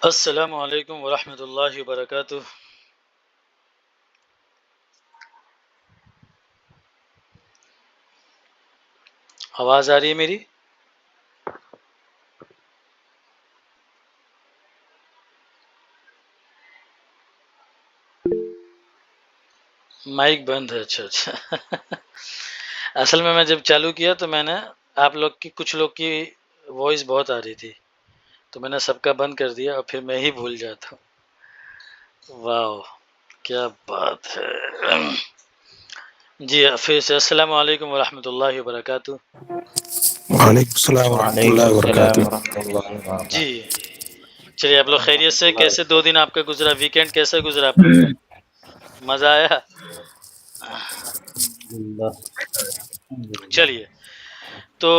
अस्सलामु अलैकुम वरहमतुल्लाहि वबरकातुह। आवाज़ आ रही है मेरी? माइक बंद है। अच्छा अच्छा। असल में मैं जब चालू किया तो मैंने आप लोग की कुछ लोग की वॉइस बहुत आ रही थी, तो मैंने सबका बंद कर दिया और फिर मैं ही भूल जाता हूँ। वाह, क्या बात है। जी फिर से अस्सलामु अलैकुम वरहमतुल्लाहि वबरकातुह। वालेकुम सलाम वालेकुम वरहमतुल्लाहि सलाम वबरकातुह। वरहमतुल्लाहि जी वबरकातुह। चलिए, आप लोग खैरियत से? कैसे 2 दिन आपका गुजरा? वीकेंड कैसा गुजरा आप लोग का? मज़ा आया? चलिए, तो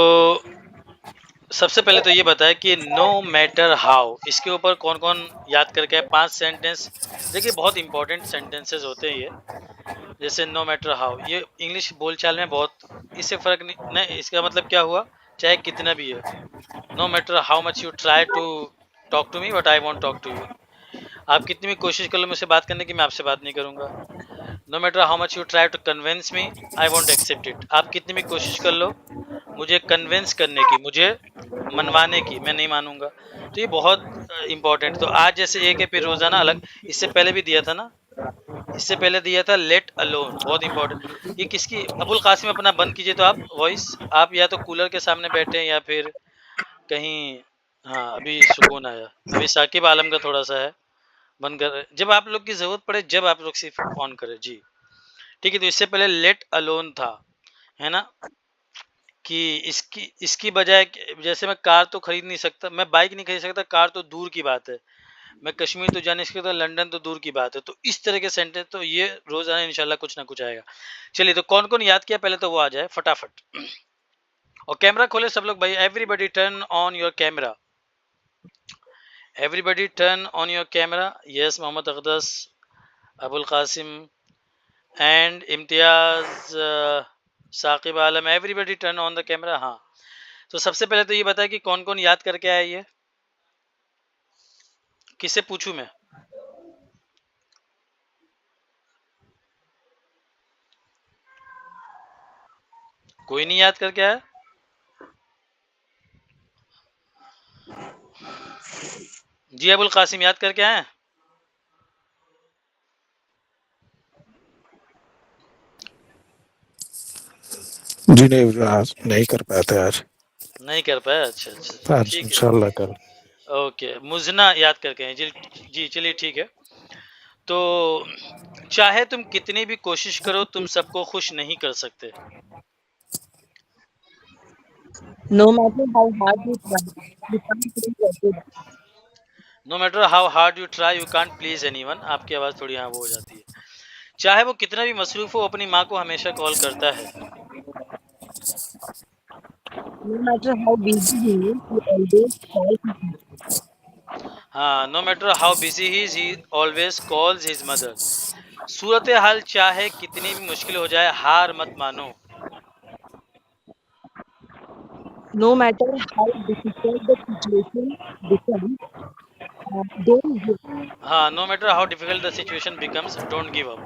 सबसे पहले तो ये बताएं कि नो मैटर हाउ, इसके ऊपर कौन कौन याद करके है? 5 सेंटेंस। देखिए, बहुत इंपॉर्टेंट सेंटेंसेस होते हैं ये। जैसे नो मैटर हाउ, ये इंग्लिश बोलचाल में बहुत, इससे फर्क नहीं, इसका मतलब क्या हुआ? चाहे कितना भी है, no matter how much you try to talk to me but I won't talk to you. आप कितनी भी कोशिश कर लो मुझसे बात करने की, मैं आपसे बात नहीं करूंगा। No matter how much you try to convince me, I won't accept it. आप कितनी भी कोशिश कर लो मुझे कन्विंस करने की, मुझे मनवाने की, मैं नहीं मानूंगा। तो ये बहुत इंपॉर्टेंट। तो आज जैसे एक है, फिर रोजाना अलग। इससे पहले भी दिया था ना, इससे पहले दिया था लेट अलोन, बहुत इंपॉर्टेंट। ये किसकी? अबुल कासिम, अपना बंद कीजिए तो आप वॉइस। आप या तो कूलर के सामने बैठे हैं या फिर कहीं। हाँ, अभी सुकून आया। अभी साकिब आलम का थोड़ा सा है, बंद कर। जब आप लोग की जरूरत पड़े, जब आप लोग सिर्फ ऑन करें जी। ठीक है, तो इससे पहले लेट अलोन था, है ना? कि इसकी इसकी बजाय जैसे मैं कार तो खरीद नहीं सकता, मैं बाइक नहीं खरीद सकता, कार तो दूर की बात है, मैं कश्मीर तो जा नहीं सकता, लंदन तो दूर की बात है। तो इस तरह के सेंटेंस तो ये रोजाना इंशाल्लाह कुछ ना कुछ आएगा। चलिए, तो कौन कौन याद किया पहले तो वो आ जाए फटाफट। और कैमरा खोले सब लोग भाई। Everybody turn on your camera, everybody turn on your camera. Yes, Mohammad Aqdas, Abul Qasim and Imtiaz, Saqib Alam, everybody turn on the camera. हाँ, तो सबसे पहले तो ये बताया कि कौन कौन याद करके आया ये? किससे पूछूं मैं? कोई नहीं याद करके आया? जी अबुल कासिम, याद करके आए? जी नहीं, आज नहीं कर पाते आज। नहीं कर पाया? अच्छा अच्छा अच्छा, आज ठीक है। इंशाल्लाह कल। ओके, मुजना याद करके आए जी। जी चलिए, ठीक है। तो चाहे तुम कितनी भी कोशिश करो, तुम सबको खुश नहीं कर सकते। No matter how hard you try, you can't please everyone. No matter how hard you try, you can't please anyone. आपकी आवाज थोड़ी यहाँ वो हो जाती है। चाहे वो कितना भी मसरूफ हो, अपनी माँ को हमेशा कॉल करता है। No matter how busy he is, he always calls his mother. हाँ, no matter how busy he always calls his mother. सूरत हाल चाहे कितनी भी मुश्किल हो जाए, हार मत मानो। No matter how difficult the situation becomes, don't give up. हाँ, no matter how difficult the situation becomes, don't give up.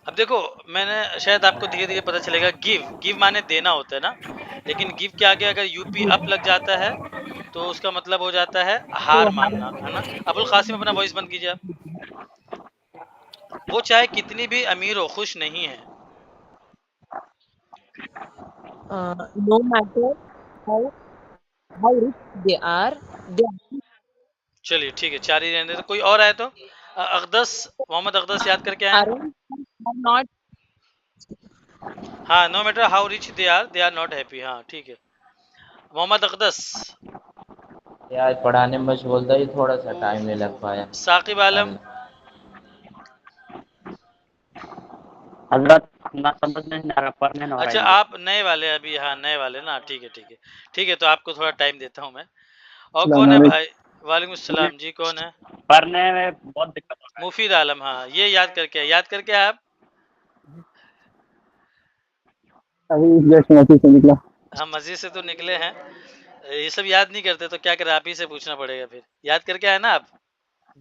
अब देखो, मैंने शायद आपको धीरे धीरे पता चलेगा, गिव गिव माने देना होता है ना, लेकिन गिव के आगे अगर यूपी अप लग जाता है तो उसका मतलब हो जाता है So, हार मानना, है ना? अबुल कासिम, अपना वॉइस बंद कीजिए आप। वो चाहे कितनी भी अमीर हो, खुश नहीं है। no matter how rich they are, they चलिए ठीक है, 4 ही रहने दो, कोई और आए तो। अकदस, मोहम्मद अकदस याद करके आए। aren't are not. हाँ, no matter how rich they are not happy. हाँ ठीक है, मोहम्मद अकदस। आज पढ़ाने में मशगूल था, ये थोड़ा सा ओ टाइम हो नहीं हो लग हो। पाया। साकिब आलम। हजरत ना समझ में नहीं आ रहा, पढ़ने ना हो रहा अच्छा, इंग्लिश। आप नए वाले अभी? हाँ, नए वाले ना, ठीक है ठीक है। ठीक है, तो आपको थोड़ा टाइम देता हूँ मैं। और कौन है भाई? वालेकुम सलाम जी, कौन है? पढ़ने में बहुत दिक्कत हो रहा है। मुफीद आलम, हाँ, ये याद करके, याद करके आप। अभी जस्ट मैसेज से निकला। हम मस्जिद से तो निकले हैं, ये सब याद नहीं करते तो क्या करें, आप ही से पूछना पड़ेगा फिर। याद करके आए ना आप?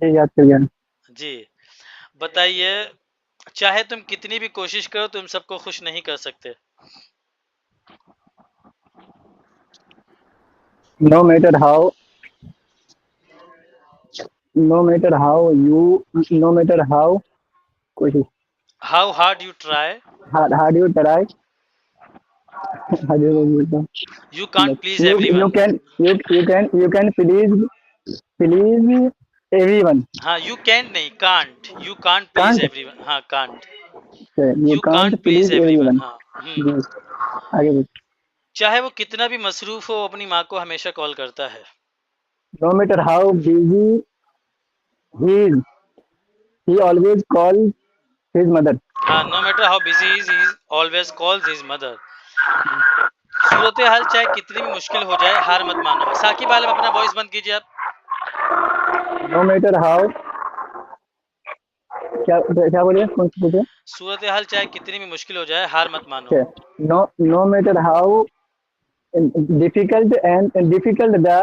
जी याद कर गया। जी बताइए, चाहे तुम कितनी भी कोशिश करो तुम सबको खुश नहीं कर सकते। No matter how no matter how you no matter how कोशिश how hard you try, hard you try you can't please you you everyone. can you can please everyone हाँ, यू कैन नहीं, can't, you can't please can't everyone. हाँ, can't, you you can't can't please please everyone. everyone। हाँ। जी आगे बोल। चाहे वो कितना भी मसरूफ हो, अपनी माँ को हमेशा कॉल करता है। no matter how busy he is he always calls his mother। हाँ, no matter how busy is always calls his mother. सूरत हाल चाहे कितनी भी मुश्किल हो जाए, हार मत मानो। साकिब आलम अपना वॉइस बंद कीजिए आप। no matter how क्या बोलिए कौन सी पूछे। सूरत हाल चाहे कितनी भी मुश्किल हो जाए, हार मत मानो। no matter how difficult the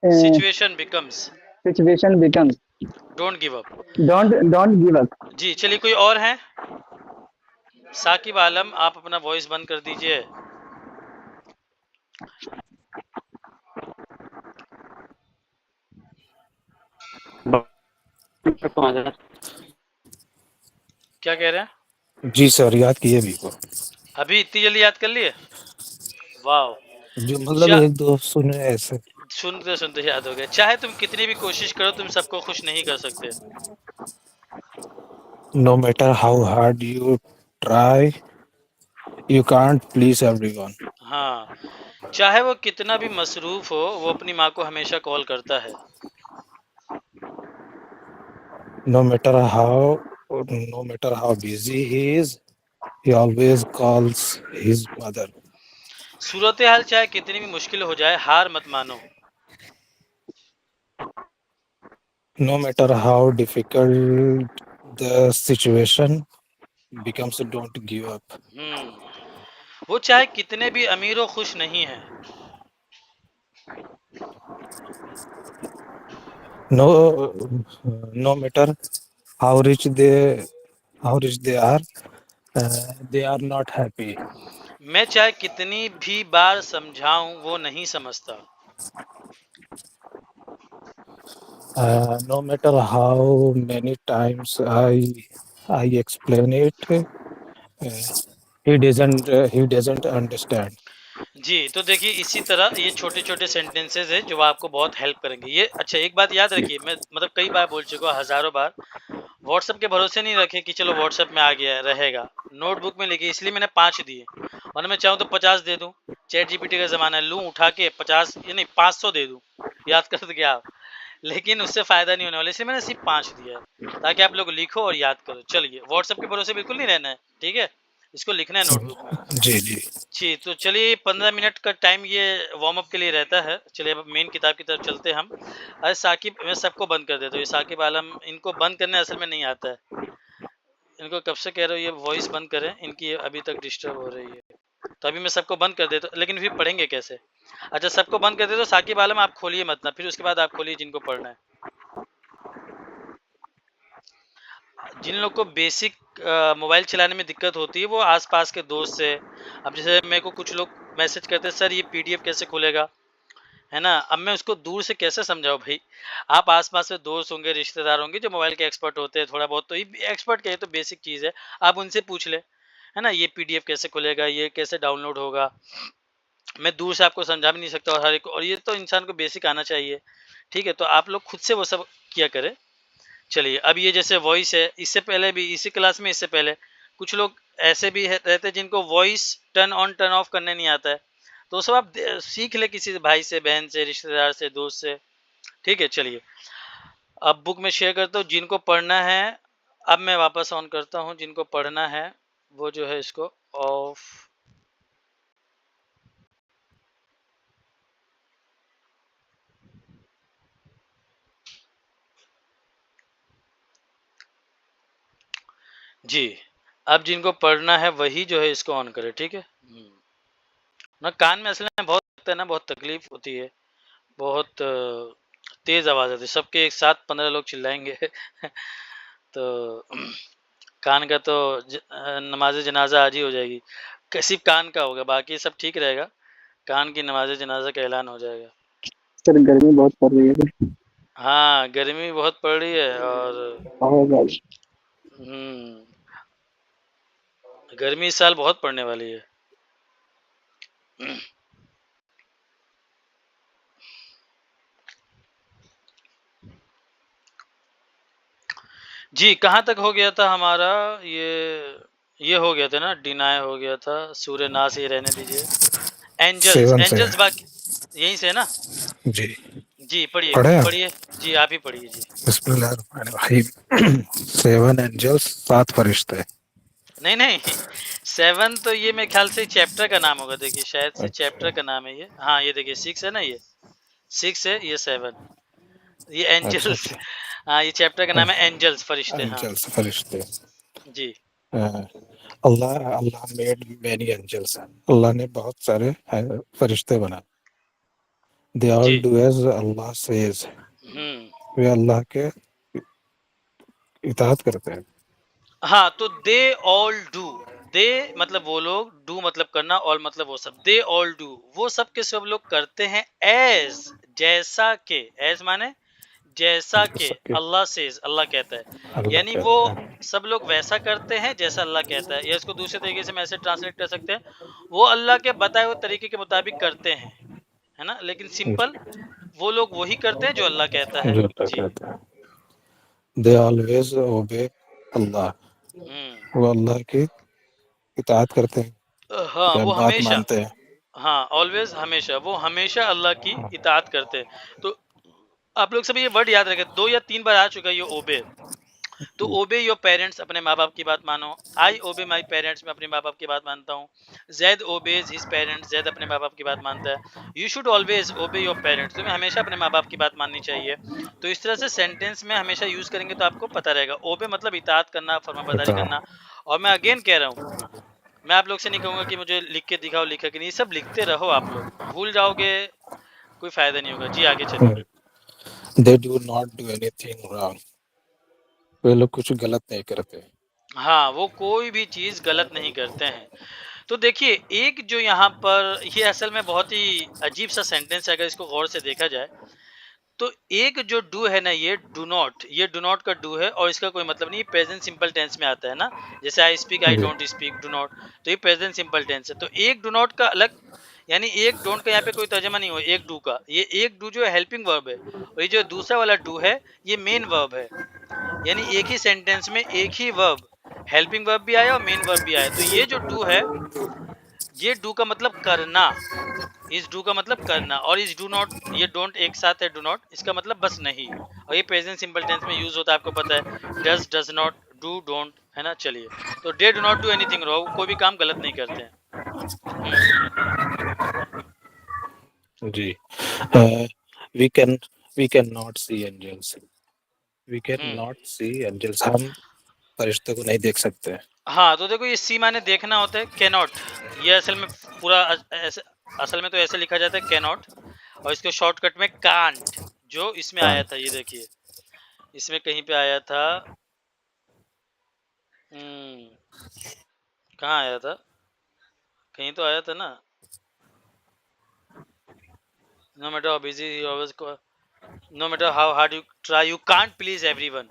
situation becomes, situation becomes don't give up. don't give up। जी चलिए, कोई और है? साकिब आलम आप अपना वॉइस बंद कर दीजिए। क्या कह रहे हैं? जी सर, याद किए भी को। अभी इतनी जल्दी याद कर लिए? वाह। जो मतलब एक दो सुने ऐसे। सुनते सुनते याद हो गया। चाहे तुम कितनी भी कोशिश करो तुम सबको खुश नहीं कर सकते। No matter how hard you try you can't please everyone. हाँ, चाहे वो कितना भी मसरूफ हो, वो अपनी माँ को हमेशा कॉल करता है। No matter how busy he is he always calls his mother। सूरत हाल चाहे कितनी भी मुश्किल हो जाए, हार मत मानो। No matter how difficult the situation becomes, don't give up। वो चाहे कितने भी अमीर हो, खुश नहीं है। No, no matter how rich they are, they are not happy। मैं चाहे कितनी भी बार समझाऊं, वो नहीं समझता। No matter how many times I explain it, he doesn't understand। जी तो देखिए, इसी तरह ये छोटे छोटे सेंटेंसेस है जो आपको बहुत हेल्प करेंगे। ये अच्छा, एक बात याद रखिए, मैं मतलब कई बार बोल चुका हूँ, हजारों बार, व्हाट्सएप के भरोसे नहीं रखे कि चलो व्हाट्सएप में आ गया रहेगा। नोटबुक में लिखिए, इसलिए मैंने 5 दिए, और मैं चाहूँ तो 50 दे दूं। चैट जीपीटी का जमाना है, लूं उठा के 50 या नहीं 500 दे दूं, याद कर क्या आप, लेकिन उससे फायदा नहीं होने वाला, इसलिए मैंने सिर्फ 5 दिया है, ताकि आप लोग लिखो और याद करो। चलिए, व्हाट्सएप के भरोसे बिल्कुल नहीं रहना है, ठीक है, इसको लिखना है नोटबुक में। जी जी जी तो चलिए, 15 मिनट का टाइम ये वार्म अप के लिए रहता है। चलिए अब मेन किताब की तरफ चलते हैं हम। अरे साकिब, मैं सबको बंद कर देता हूँ, ये साकिब आलम, इनको बंद करने असल में नहीं आता है। इनको कब से कह रहे हो ये वॉइस बंद करें, इनकी अभी तक डिस्टर्ब हो रही है। तो अभी मैं सबको बंद कर देता हूँ, लेकिन फिर पढ़ेंगे कैसे? अच्छा, सबको बंद कर दे तो साकिब आलम आप खोलिए मत ना, फिर उसके बाद आप खोलिए जिनको पढ़ना है। जिन लोग को बेसिक मोबाइल चलाने में दिक्कत होती है, वो आसपास के दोस्त से, अब जैसे मेरे को कुछ लोग मैसेज करते हैं, सर ये पीडीएफ कैसे खुलेगा, है ना। अब मैं उसको दूर से कैसे समझाऊं भाई? आप आसपास में दोस्त होंगे, रिश्तेदार होंगे जो मोबाइल के एक्सपर्ट होते हैं, थोड़ा बहुत तो एक्सपर्ट कहे तो बेसिक चीज़ है, आप उनसे पूछ ले, है ना, ये पीडीएफ कैसे खुलेगा, ये कैसे डाउनलोड होगा। मैं दूर से आपको समझा भी नहीं सकता, और हर एक, और ये तो इंसान को बेसिक आना चाहिए, ठीक है। तो आप लोग खुद से वो सब किया करें। चलिए, अब ये जैसे वॉइस है, इससे पहले भी इसी क्लास में, इससे पहले कुछ लोग ऐसे भी रहते हैं जिनको voice turn on turn off करने नहीं आता है, तो सब आप सीख ले किसी भाई से, बहन से, रिश्तेदार से, दोस्त से, ठीक है। चलिए, अब बुक में शेयर करता हूँ जिनको पढ़ना है। अब मैं वापस ऑन करता हूँ, जिनको पढ़ना है वो जो है इसको ऑफ। जी, अब जिनको पढ़ना है वही जो है इसको ऑन करे, ठीक है। ना कान में असल में बहुत लगता है ना, बहुत तकलीफ होती है, बहुत तेज आवाज आती है, सबके एक साथ 15 लोग चिल्लाएंगे तो कान का तो नमाज जनाजा आज ही हो जाएगी, सिर्फ कान का होगा, बाकी सब ठीक रहेगा, कान की नमाज जनाजा का ऐलान हो जाएगा। सर गर्मी बहुत पड़ रही है। हाँ, गर्मी बहुत पड़ रही है और गर्मी इस साल बहुत पड़ने वाली है। जी, कहाँ तक हो गया था हमारा ये हो गया था ना, डिनाय हो गया था, सूर्य नास ये रहने दीजिए। एंजल्स, 7 से एंजल्स बाकी यहीं से है ना? जी जी, पढ़िए, पढ़े आप? पढ़िए। जी, आप ही पढ़िए जी। बिस्मिल्लाहिर्रहमानिर्रहीम। 7 एंजल्स, 7 फरिश्ते। नहीं, 7 तो ये मेरे ख्याल से चैप्टर का नाम होगा, देखिए शायद से चैप्टर अच्छा का नाम है ये। हाँ, ये देखिए 6 है ना ये, 6 है, ये 7, ये अच्छा एंजल्स। अच्छा। हाँ, ये चैप्टर का नाम है एंजल्स, फरिश्ते। हाँ एंजल्स फरिश्ते। जी, अल्लाह अल्लाह मेड मैनी एंजल्स। अल्लाह ने बहुत सारे फरिश्ते बनाए। दे ऑल जी। डू एज अल्लाह सेज। हम्म। वे अल्लाह के इताअत करते हैं। हाँ, तो दे ऑल डू, दे मतलब वो लोग, डू मतलब करना, ऑल मतलब वो सब, दे ऑल डू, वो सब के सब लोग करते हैं एज, जैसा के, एज माने जैसा के, जैसा कि अल्लाह सेज, अल्लाह कहता है, अल्लाह यानी वो कहता है। सब लोग वैसा करते हैं जैसा अल्लाह कहता है, या इसको दूसरे तरीके से हम ऐसे ट्रांसलेट कर सकते हैं, वो अल्लाह के बताए हुए तरीके के मुताबिक करते हैं, है ना, लेकिन सिंपल वो लोग वही करते हैं जो अल्लाह कहता है। जो अल्लाह जी। कहता है। दे ऑलवेज ओबे अल्लाह। हम्म। वो अल्लाह की इताअत करते हैं हाँ, या वो बात हमेशा, मानते हैं। हाँ, ऑलवेज, हमेशा, वो हमेशा अल्लाह की इताअत करते हैं। तो आप लोग सभी ये वर्ड याद रखें, 2 या 3 बार आ चुका है ये ओबे। तो ओबे योर पेरेंट्स, अपने माँ बाप की बात मानो। आई ओबे माई पेरेंट्स, मैं अपने माँ बाप की बात मानता हूँ। Zaid obeys his parents, Zaid अपने माँ बाप की बात मानता है। यू शुड ऑलवेज ओबे योर पेरेंट्स, तुम्हें हमेशा अपने माँ बाप की बात माननी चाहिए। तो इस तरह से सेंटेंस में हमेशा यूज करेंगे तो आपको पता रहेगा, ओबे मतलब इताअत करना, फर्माबरदारी बताओ। करना। और मैं अगेन कह रहा हूँ, मैं आप लोग से नहीं कहूंगा कि मुझे लिख के दिखाओ, लिखा कि नहीं, सब लिखते रहो, आप लोग भूल जाओगे कोई फायदा नहीं होगा। जी, आगे चलिए। They do not do anything wrong. वे लोग कुछ गलत नहीं करते। हाँ, वो कोई भी चीज गलत नहीं करते हैं। तो देखिए, एक जो यहाँ पर, ये असल में बहुत ही अजीब सा सेंटेंस है अगर इसको गौर से देखा जाए। तो एक जो डू है ना, ये डू नॉट, ये डू नॉट का डू है और इसका कोई मतलब नहीं, प्रेजेंट सिंपल टेंस में आता है ना, जैसे आई स्पीक, आई जी डोंट स्पीक, डू नॉट, तो ये प्रेजेंट सिंपल टेंस है। तो एक डू नॉट का अलग, यानी एक डोंट का यहाँ पे कोई तर्जमा नहीं हो एक डू का, ये एक डू जो है हेल्पिंग वर्ब है, और ये जो दूसरा वाला डू है ये मेन वर्ब है, यानी एक ही सेंटेंस में एक ही वर्ब, हेल्पिंग वर्ब भी आया और मेन वर्ब भी आया। तो ये जो डू है, ये डू का मतलब करना, इस डू का मतलब करना, और इस डू नॉट, ये डोंट एक साथ है, डू नॉट इसका मतलब बस नहीं, और ये प्रेजेंट सिंपल टेंस में यूज होता है, आपको पता है, does, does not, do, don't, है ना। चलिए, तो they do not do anything wrong, कोई भी काम गलत नहीं करते हैं। जी। We can we can not see angels. We can not see angels. हम फरिश्ते को नहीं देख सकते। हाँ, तो देखो, ये सी माने देखना होता है, कैनॉट, ये असल में पूरा ऐसे, असल में तो ऐसे लिखा जाता है कैनॉट, और इसको शॉर्टकट में कांट, जो इसमें आया था, ये देखिए इसमें कहीं पे आया था, कहाँ आया था, कहीं तो आया था ना, no matter how busy you always, no matter how hard you try you can't please everyone.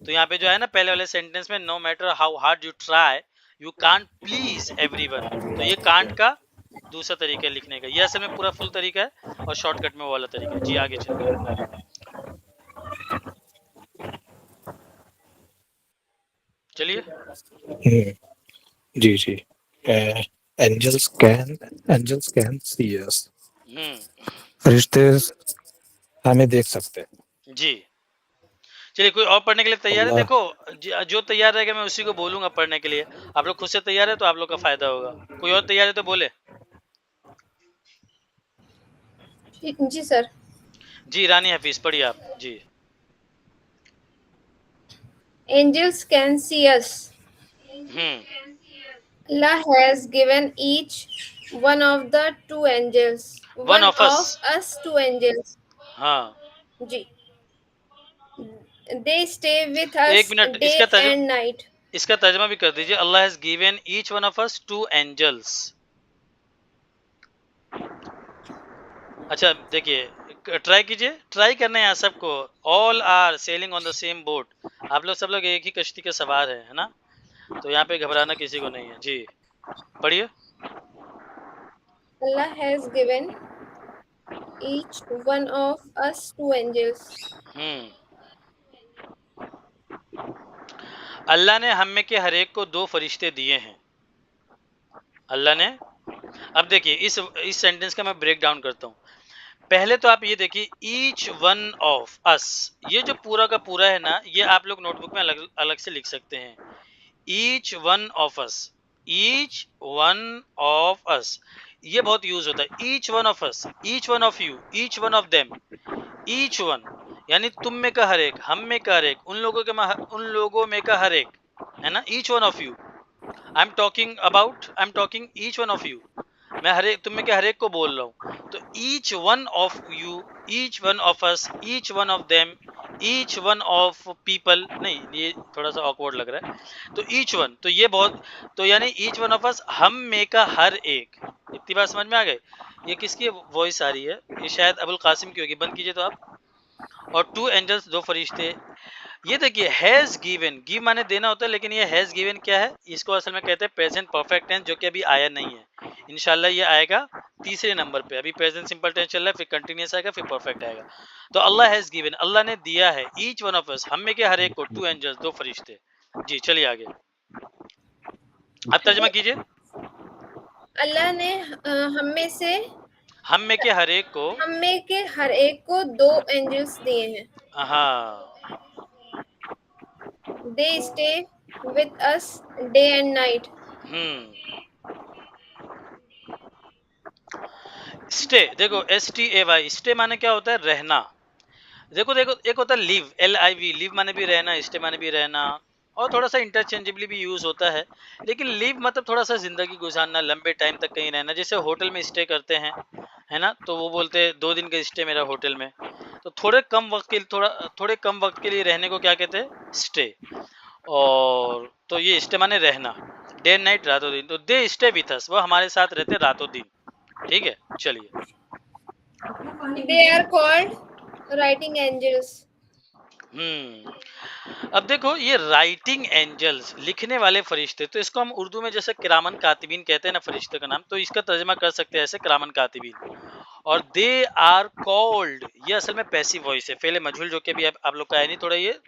तो यहाँ पे जो है ना, पहले वाले सेंटेंस में, no matter how hard you try you can't please everyone, तो ये कांट का दूसरा तरीका है लिखने का, ये असल में पूरा फुल तरीका है और शॉर्टकट में वो वाला तरीका है। जी, आगे चलिए। चलिए। जी जी। एंजल्स कैन सी अस। फरिश्ते हमें देख सकते हैं। जी, चलिए, कोई और पढ़ने के लिए तैयार है? अल्लाह देखो, जो तैयार रहेगा मैं उसी को बोलूंगा पढ़ने के लिए, आप लोग खुद से तैयार है तो आप लोग का फायदा होगा। कोई और तैयार है तो बोले। जी सर। जी, रानी हफीज पढ़िए आप। जी। Angels can see us. Allah has given each one of the two angels. One of us. us two angels. हाँ, जी. They stay with एक us minute, day and night. इसका तर्जमा भी कर दीजिए। अल्लाह has given each one of us two angels. अच्छा देखिए, ट्राई कीजिए, ट्राई करना है यहाँ सबको। All are sailing on the same boat. आप लोग सब लोग एक ही कश्ती के सवार है ना, तो यहाँ पे घबराना किसी को नहीं है। जी पढ़िए। Allah has given each one of us two angels. अल्लाह ने हम में के हर एक को दो फरिश्ते दिए हैं। अल्लाह ने, अब देखिए इस सेंटेंस का मैं ब्रेक डाउन करता हूँ। पहले तो आप ये देखिए, ईच वन ऑफ अस, ये जो पूरा का पूरा है ना, ये आप लोग नोटबुक में अलग अलग से लिख सकते हैं। Each one of us, each one of अस, ये बहुत यूज होता है। Each one of us, each one of you, each one of them. Each one यानी तुम में का हर एक, हम में का हर एक, उन लोगों में का हर एक, है ना। Each one of you, I am talking each one of you, मैं हर एक, तुम में के हर एक को बोल रहा हूँ। तो each one of you, each one of us, each one of them, each one of people, नहीं ये थोड़ा सा ऑकवर्ड लग रहा है। तो ईच वन, तो ये बहुत, तो यानी ईच वन ऑफ अस, हम में का हर एक। इतनी बात समझ में आ गई। ये किसकी वॉइस आ रही है? ये शायद अबुल कासिम की होगी। बंद कीजिए तो आप। और टू एंजल्स, दो फरिश्ते। ये देखिए, हैज गिवन, गिव माने देना होता है, लेकिन ये हैज गिवन क्या है? इसको असल में कहते हैं प्रेजेंट परफेक्ट टेंस, जो कि अभी आया नहीं है। इंशाल्लाह ये आएगा तीसरे नंबर पे। अभी प्रेजेंट सिंपल टेंस चल रहा है, फिर कंटिन्यूअस आएगा, फिर परफेक्ट आएगा। तो अल्लाह हैज गिवन, अल्लाह ने दिया है, ईच वन ऑफ अस, हम में के हर एक को, टू एंजल्स, दो फरिश्ते। जी चलिए आगे, आप तर्जुमा कीजिए। अल्लाह ने हम में के हर एक को दो एंजल्स दिए हैं। हाँ, They stay with us day and night. Stay, देखो STAY, स्टे माने क्या होता है? रहना। देखो एक होता है लिव, LIV, लिव माने भी रहना, स्टे माने भी रहना, और थोड़ा सा इंटरचेंजेबली भी यूज होता है। लेकिन लिव मतलब थोड़ा सा जिंदगी गुजारना, लंबे टाइम तक कहीं रहना। जैसे होटल में स्टे करते हैं, है ना, तो वो बोलते हैं 2 दिन का स्टे मेरा होटल में। तो थोड़े कम वक्त के लिए रहने को क्या कहते हैं? स्टे। और तो ये स्टे माने रहना, डे एंड नाइट, रातों दिन। तो दे स्टे विथ अस, वो हमारे साथ रहते रातों दिन। ठीक है, चलिए। They are called writing angels. अब देखो, ये राइटिंग एंजल्स, लिखने वाले फरिश्ते, तो इसको हम उर्दू में जैसे किरामन कातिबीन कहते हैं ना फरिश्ते का नाम, तो इसका तर्जुमा कर सकते हैं ऐसे, किरामन कातिबीन। और दे आर कॉल्ड, ये असल में पैसिव वॉइस है, फेले मजहूल, जो कि अभी आप लोग का है नहीं, थोड़ा ये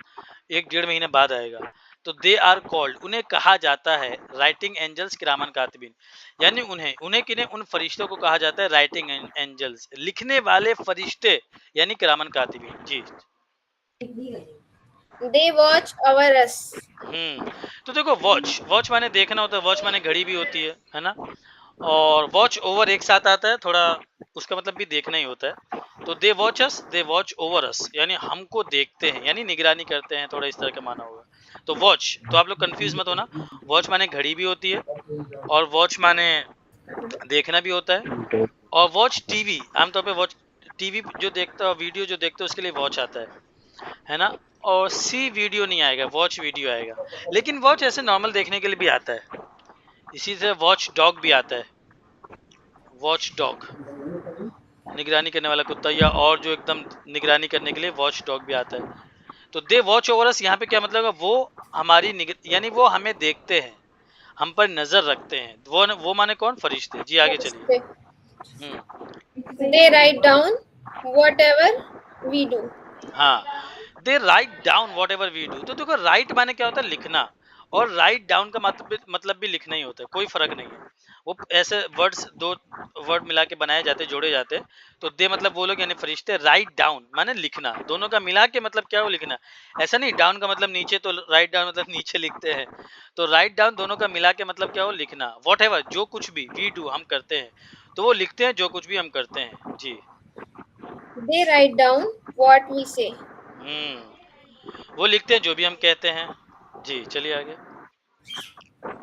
1-1.5 महीने बाद आएगा। तो दे आर कॉल्ड, उन्हें कहा जाता है, राइटिंग एंजल्स किरामन कातिबीन, यानी उन्हें किन्हें, उन फरिश्तों को कहा जाता है राइटिंग एंजल्स, लिखने वाले फरिश्ते, यानी किरामन कातिबीन। जी। They watch over us. तो देखो, वॉच माने देखना होता है, वॉच माने घड़ी भी होती है ना। और वॉच ओवर एक साथ आता है, थोड़ा उसका मतलब भी देखना ही होता है। तो they watch us, they watch over अस, यानी हमको देखते हैं, यानी निगरानी करते हैं, थोड़ा इस तरह का माना होगा। तो वॉच, तो आप लोग कंफ्यूज मत होना, वॉच माने घड़ी भी होती है, और वॉच माने देखना भी होता है। और वॉच टीवी, आमतौर पे वॉच टीवी जो देखता, वीडियो जो देखते, उसके लिए वॉच आता है ना। और सी वीडियो नहीं आएगा, वॉच वीडियो आएगा। लेकिन वॉच ऐसे नॉर्मल देखने के लिए भी आता है। इसी से वॉच डॉग भी आता है, वॉच डॉग, निगरानी करने वाला कुत्ता, या और जो एकदम निगरानी करने के लिए वॉच डॉग भी आता है। तो दे वॉच ओवर अस, यहाँ पे क्या मतलब है? वो हमारी यानी वो हमें देखते हैं, हम पर नजर रखते हैं। वो माने कौन? फरिश्ते। जी आगे चलिए। They write down whatever we do. हाँ, they write down whatever we do. तो देखो, राइट माने क्या होता है? लिखना, और राइट डाउन का मतलब भी लिखना ही होता है, कोई फर्क नहीं है। वो ऐसे वर्ड्स, 2 वर्ड मिला के बनाए जाते, जोड़े जाते। तो दे मतलब वो लोग, यानी फरिश्ते, राइट डाउन माने लिखना, दोनों का मिला के मतलब क्या हो? लिखना। ऐसा नहीं डाउन का मतलब नीचे, तो राइट डाउन मतलब नीचे लिखते हैं। तो राइट डाउन दोनों का मिला के मतलब क्या हो? लिखना। वॉट एवर, जो कुछ भी, वी डू, हम करते हैं, तो वो लिखते हैं जो कुछ भी हम करते हैं। जी। They write down what we say. वो लिखते हैं जो भी हम कहते हैं। जी चलिए आगे।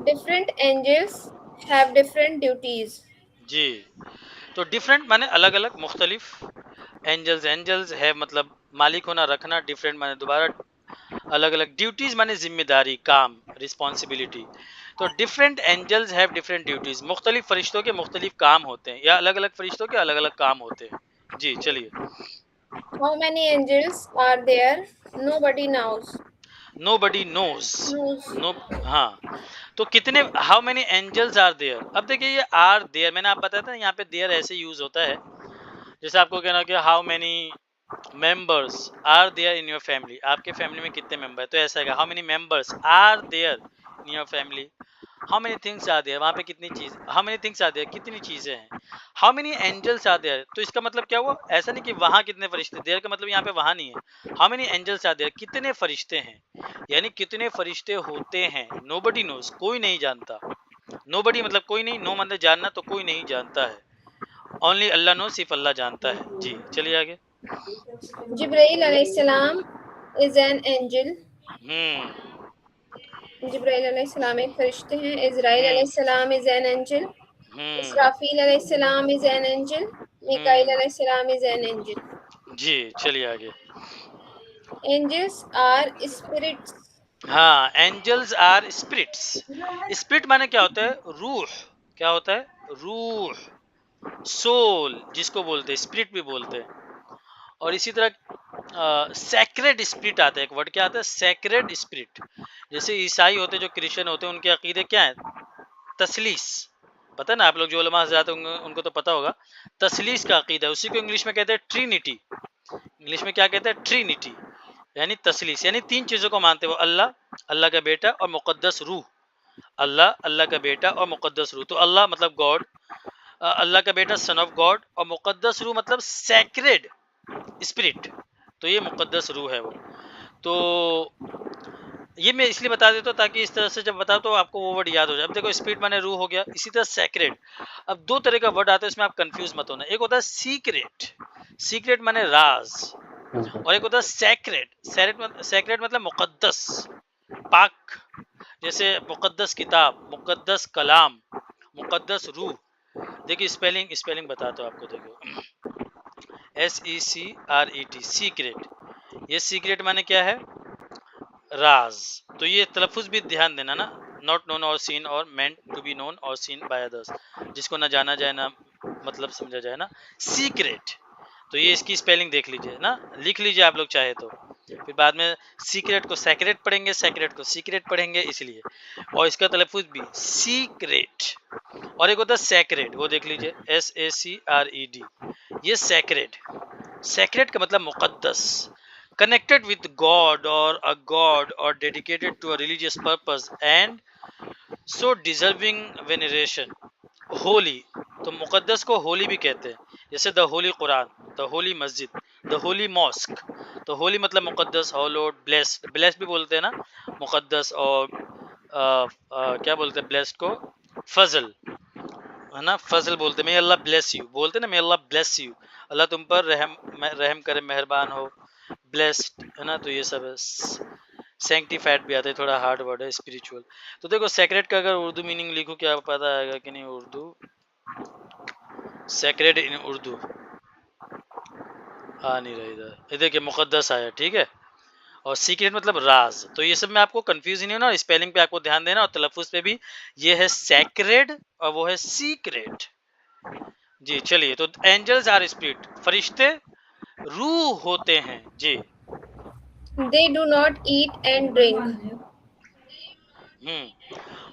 Different angels have different duties. जी। तो डिफरेंट माने अलग अलग मुख्तलिफ, एंजल्स है मतलब मालिक होना रखना, डिफरेंट माने दोबारा अलग अलग, ड्यूटीज माने जिम्मेदारी काम रिस्पॉन्सिबिलिटी। तो different angels have different duties, मुख्तलिफ फरिश्तों के मुख्तलिफ काम होते हैं या अलग अलग फरिश्तों के अलग अलग काम होते हैं। जी चलिए। How many angels are there? Nobody knows. Nobody knows. Knows. No, हाँ। तो कितने, how many angels are there, अब देखिए ये आर देयर मैंने आप बताया था ना, यहाँ पे देयर ऐसे यूज होता है जैसे आपको कहना कि how many members are there in your family, आपके फैमिली में कितने मेंबर है, तो ऐसा है how many members are there in your family, how many things are there, वहां पे कितनी चीज, how many things are there कितनी चीजें हैं, how many angels are there, तो इसका मतलब क्या हुआ, ऐसा नहीं कि वहां कितने फरिश्ते, देयर का मतलब यहाँ पे वहां नहीं है, how many angels are there कितने फरिश्ते हैं, यानी कितने फरिश्ते होते हैं, नोबडी नोज कोई नहीं जानता, नोबडी मतलब कोई नहीं, नो मतलब जानना, तो कोई नहीं जानता है, ओनली अल्लाह नो, सिर्फ अल्लाह जानता है। जी चलिए आगे। Jibreel alayhis salam is an angel. जिब्राइल अलैहिस्सलाम एक फरिश्ते हैं. इज़राइल हम्म अलैहिस्सलाम is an angel. हम्म इसराफील अलैहिस्सलाम is an angel. मिकाईल हम्म अलैहिस्सलाम is an angel. जी चलिए आगे। Angels are spirits. हाँ, एंजल्स आर स्पिरिट्स। स्पिरिट माने क्या होता है, रूह, क्या होता है, रूह, सोल जिसको बोलते हैं, स्पिरिट भी बोलते हैं। और इसी तरह सैक्रेड स्पिरिट आता है, एक वर्ड क्या आता है, सैक्रेड स्पिरिट। जैसे ईसाई होते हैं, जो क्रिश्चियन होते हैं, उनके अकीदे क्या है, तसलीस, पता है ना आप लोग जो उलमा हज़रात होंगे उनको तो पता होगा, तसलीस का अकीदा है, उसी को इंग्लिश में कहते हैं ट्रिनिटी, इंग्लिश में क्या कहते हैं, ट्रिनिटी, यानी तसलीस, यानी तीन चीजों को मानते हो, अल्लाह, अल्लाह का बेटा और मुकद्दस रूह, अल्लाह, अल्लाह का बेटा और मुकद्दस रूह, तो अल्लाह मतलब गॉड, अल्लाह का बेटा सन ऑफ गॉड, और मुकद्दस रूह मतलब सैक्रेड स्पिरिट, तो ये मुकद्दस रूह है वो। तो ये मैं इसलिए बता देता हूँ ताकि इस तरह से जब बताओ तो आपको वो वर्ड याद हो जाए। अब देखो स्पिरिट माने रूह हो गया, इसी तरह सैक्रेड, अब दो तरह का वर्ड आता है इसमें, आप कंफ्यूज मत होना, एक होता है सीक्रेट, सीक्रेट माने राज, और एक होता है सैक्रेड, सैक्रेड मतलब मुकद्दस, पाक, जैसे मुकद्दस किताब, मुकद्दस कलाम, मुकद्दस रूह। देखिए स्पेलिंग, स्पेलिंग बताता हूँ आपको, देखो SECRET, सीक्रेट, ये सीक्रेट माने क्या है, राज, तो ये तलफ़ुज़ भी ध्यान देना ना, नॉट नोन और सीन और मेंट टू बी नोन और सीन बाय अदर्स, जिसको ना जाना जाए ना मतलब समझा जाए ना, सीक्रेट, तो ये इसकी स्पेलिंग देख लीजिए ना, लिख लीजिए आप लोग चाहे तो, फिर बाद में सीक्रेट को सैक्रेट पढ़ेंगे, सैक्रेट को सीक्रेट पढ़ेंगे इसलिए, और इसका तलफ़ुज़ भी सीक्रेट, और एक होता है सैक्रेड, वो देख लीजिए SACRED, ये सैक्रेड, सैक्रेड का मतलब मुकद्दस, connected with God or a god or dedicated to a religious purpose and so deserving veneration, Holi, तो मुकद्दस को होली भी कहते हैं, जैसे द होली कुरान, द होली मस्जिद, द होली मॉस्क, तो होली मतलब मुकद्दस, हॉलोड, ब्लेस्ड, ब्लेस्ड भी बोलते हैं ना मुकद्दस, और क्या बोलते हैं ब्लेस्ड को, फजल, है ना, फजल बोलते हैं, मे अल्लाह ब्लेस यू, बोलते हैं ना मे अल्लाह ब्लेस यू, अल्लाह तुम पर रहम करे, मेहरबान हो, ब्लेस्ड, है ना, तो ये सब है। सैंक्टिफाइड भी आता है, थोड़ा हार्ड वर्ड है, स्पिरिचुअल। तो देखो सेक्रेट का अगर उर्दू मीनिंग लिखो, क्या पता आएगा कि नहीं, उर्दू सेक्रेट इन उर्दू आ नहीं रहा इधर, ये देखिए मुकद्दस आया, ठीक है, और सीक्रेट मतलब राज, तो ये सब में आपको कंफ्यूज नहीं होना, और स्पेलिंग पे आपको ध्यान देना, और तलफ़ुज़ पे भी, ये है सैक्रेड और वो है सीक्रेट। जी चलिए, तो एंजल्स आर स्पिरिट, फरिश्ते रूह होते हैं। जी They do not eat and drink.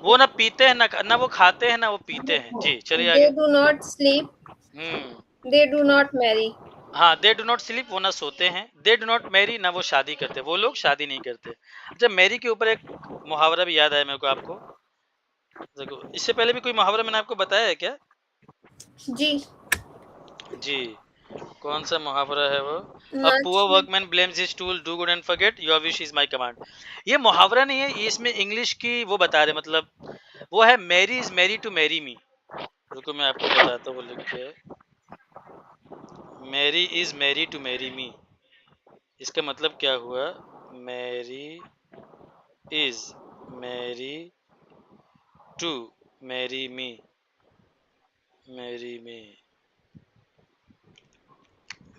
वो ना पीते हैं, ना वो खाते हैं, ना वो पीते हैं। जी चलिए They आगे। do not sleep. Hmm They do not marry. हाँ, दे डू नॉट स्लीप, वो ना सोते हैं, दे डू नॉट मैरी, ना वो शादी करते, वो लोग शादी नहीं करते। अच्छा, मैरी के ऊपर एक मुहावरा भी याद आया मेरे को, आपको देखो, इससे पहले भी कोई मुहावरा मैंने आपको बताया है क्या? जी जी, कौन सा मुहावरा है वो, अ much. Poor workman blames his tool, do good and forget, your wish is my command. ये मुहावरा नहीं है, ये इसमें इंग्लिश की वो बता रहे, मतलब वो है Mary is merry to marry me. रुको मैं आपको बताता हूँ, वो लिख के, Mary is merry to marry me, इसका मतलब क्या हुआ, Mary is merry to marry me, मेरी में,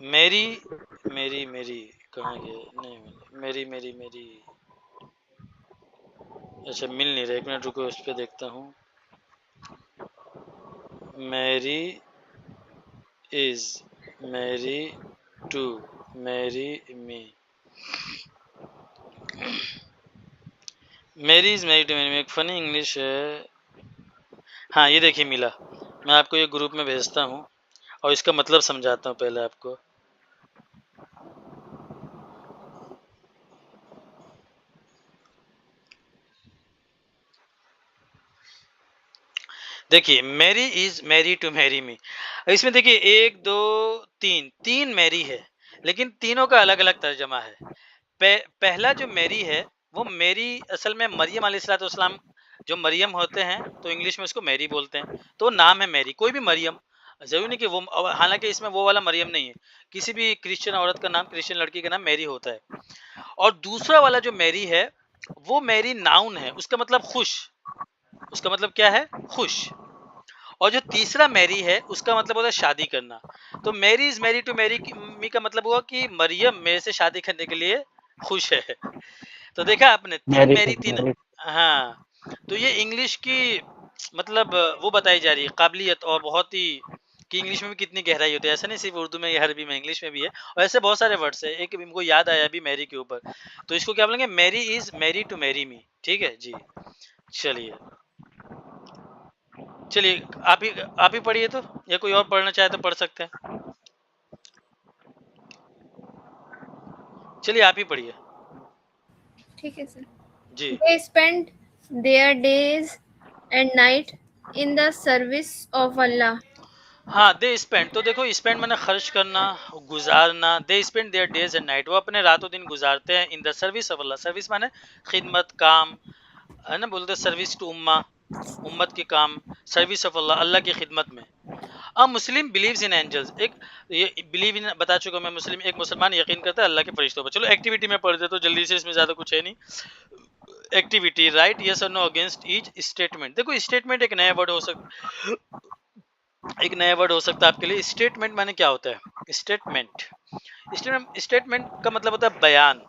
मेरी मेरी मेरी कहाँ गए? नहीं मेरी मेरी मेरी, अच्छा मिल नहीं रहा, एक मिनट रुको, उस पर देखता हूँ। मेरी इज, मेरी टू, मेरी मी, मेरी इज मेरी टू मेरी मी एक फनी इंग्लिश है। हाँ ये देखिए मिला, मैं आपको ये ग्रुप में भेजता हूँ और इसका मतलब समझाता हूँ पहले आपको। देखिए Mary is merry to marry me, इसमें देखिए 1 2 3 3 मैरी है, लेकिन तीनों का अलग अलग तर्जमा है। पहला जो मैरी है वो मेरी असल में मरियम अलैहिस्सलाम, जो मरियम होते हैं तो इंग्लिश में उसको मैरी बोलते हैं, तो वो नाम है मैरी, कोई भी मरियम, जरूरी नहीं कि वो, हालांकि इसमें वो वाला मरियम नहीं है, किसी भी क्रिश्चियन औरत का नाम, क्रिश्चियन लड़की का नाम मैरी होता है। और दूसरा वाला जो मैरी है वो मैरी नाउन है, उसका मतलब खुश, उसका मतलब क्या है? खुश। और जो तीसरा मैरी है उसका मतलब होता है शादी करना। तो Mary is merry to marry me का मतलब हुआ कि मरियम मेरे से शादी करने के लिए खुश है। तो देखा आपने, तीन मैरी तीन। हाँ, तो ये इंग्लिश की मतलब वो बताई जा रही है काबिलियत, और बहुत ही कि इंग्लिश में भी कितनी गहराई होती है। ऐसा नहीं सिर्फ उर्दू में या अरबी में, इंग्लिश में भी है। और ऐसे बहुत सारे वर्ड्स है, एक इनको याद आया अभी मैरी के ऊपर, तो इसको क्या बोलेंगे? Mary is merry to marry me. ठीक है जी, चलिए चलिए आप ही पढ़िए तो, या कोई और पढ़ना चाहे तो पढ़ सकते हैं। चलिए आप ही पढ़िए। ठीक है सर। जी They spend their days and night in the service of Allah. हाँ, दे स्पेंड, तो देखो स्पेंड मैंने खर्च करना, गुजारना। They spend there days and night, वो अपने रातों दिन गुजारते हैं in the service of Allah. Service माने खिदमत, काम, है ना, बोलते सर्विस टू उम्मा, उम्मत के काम, सर्विस ऑफ अल्लाह, अल्लाह की खिदमत में। अ मुस्लिम बिलीव्स इन एंजल्स, एक ये बिलीव इन बता चुका मैं, मुस्लिम एक मुसलमान यकीन करता है अल्लाह के फरिश्तों पर। चलो एक्टिविटी में पढ़ दे तो जल्दी से, इसमें ज्यादा कुछ है नहीं। एक्टिविटी, राइट यस और नो अगेंस्ट ईच स्टेटमेंट। देखो स्टेटमेंट एक नया वर्ड हो सकता, एक नया वर्ड हो सकता है आपके लिए। स्टेटमेंट माने क्या होता है? स्टेटमेंट, स्टेटमेंट का मतलब होता है बयान।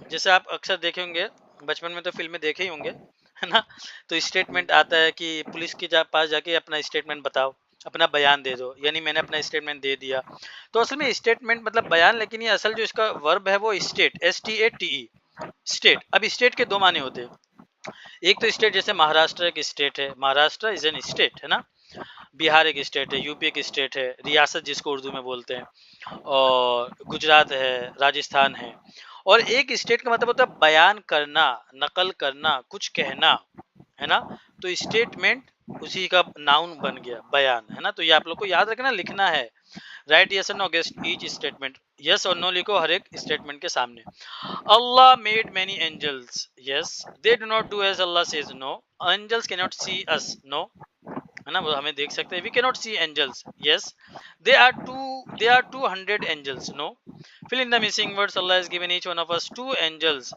जैसे आप अक्सर देखे होंगे, बचपन में तो फिल्में देखे ही होंगे, है ना, तो स्टेटमेंट आता है कि पुलिस के पास जाके अपना स्टेटमेंट बताओ, अपना बयान दे दो, यानी मैंने अपना स्टेटमेंट दे दिया। तो असल में स्टेटमेंट मतलब बयान, लेकिन ये असल जो इसका वर्ब है वो स्टेट, STATE, स्टेट। अब स्टेट के दो माने होते हैं। एक तो स्टेट, जैसे महाराष्ट्र एक स्टेट है, महाराष्ट्र इज एन स्टेट, है ना। बिहार एक स्टेट है, यूपी एक स्टेट है, रियासत जिसको उर्दू में बोलते हैं। और गुजरात है, राजस्थान है। और एक स्टेट का मतलब होता है बयान करना, नकल करना, कुछ कहना, है ना। तो स्टेटमेंट उसी का नाउन बन गया, बयान, है ना। तो ये आप लोग को याद रखना, लिखना है। राइट यस और no against each statement, yes और नो लिखो हर एक स्टेटमेंट के सामने। अल्लाह made many angels, yes they do not do as अल्लाह says, no angels can not see us, no, है ना, वो हमें देख सकते हैं। We can not see angels, yes they are 200 angels, no fill in the missing words. अल्लाह has given each one of us two angels,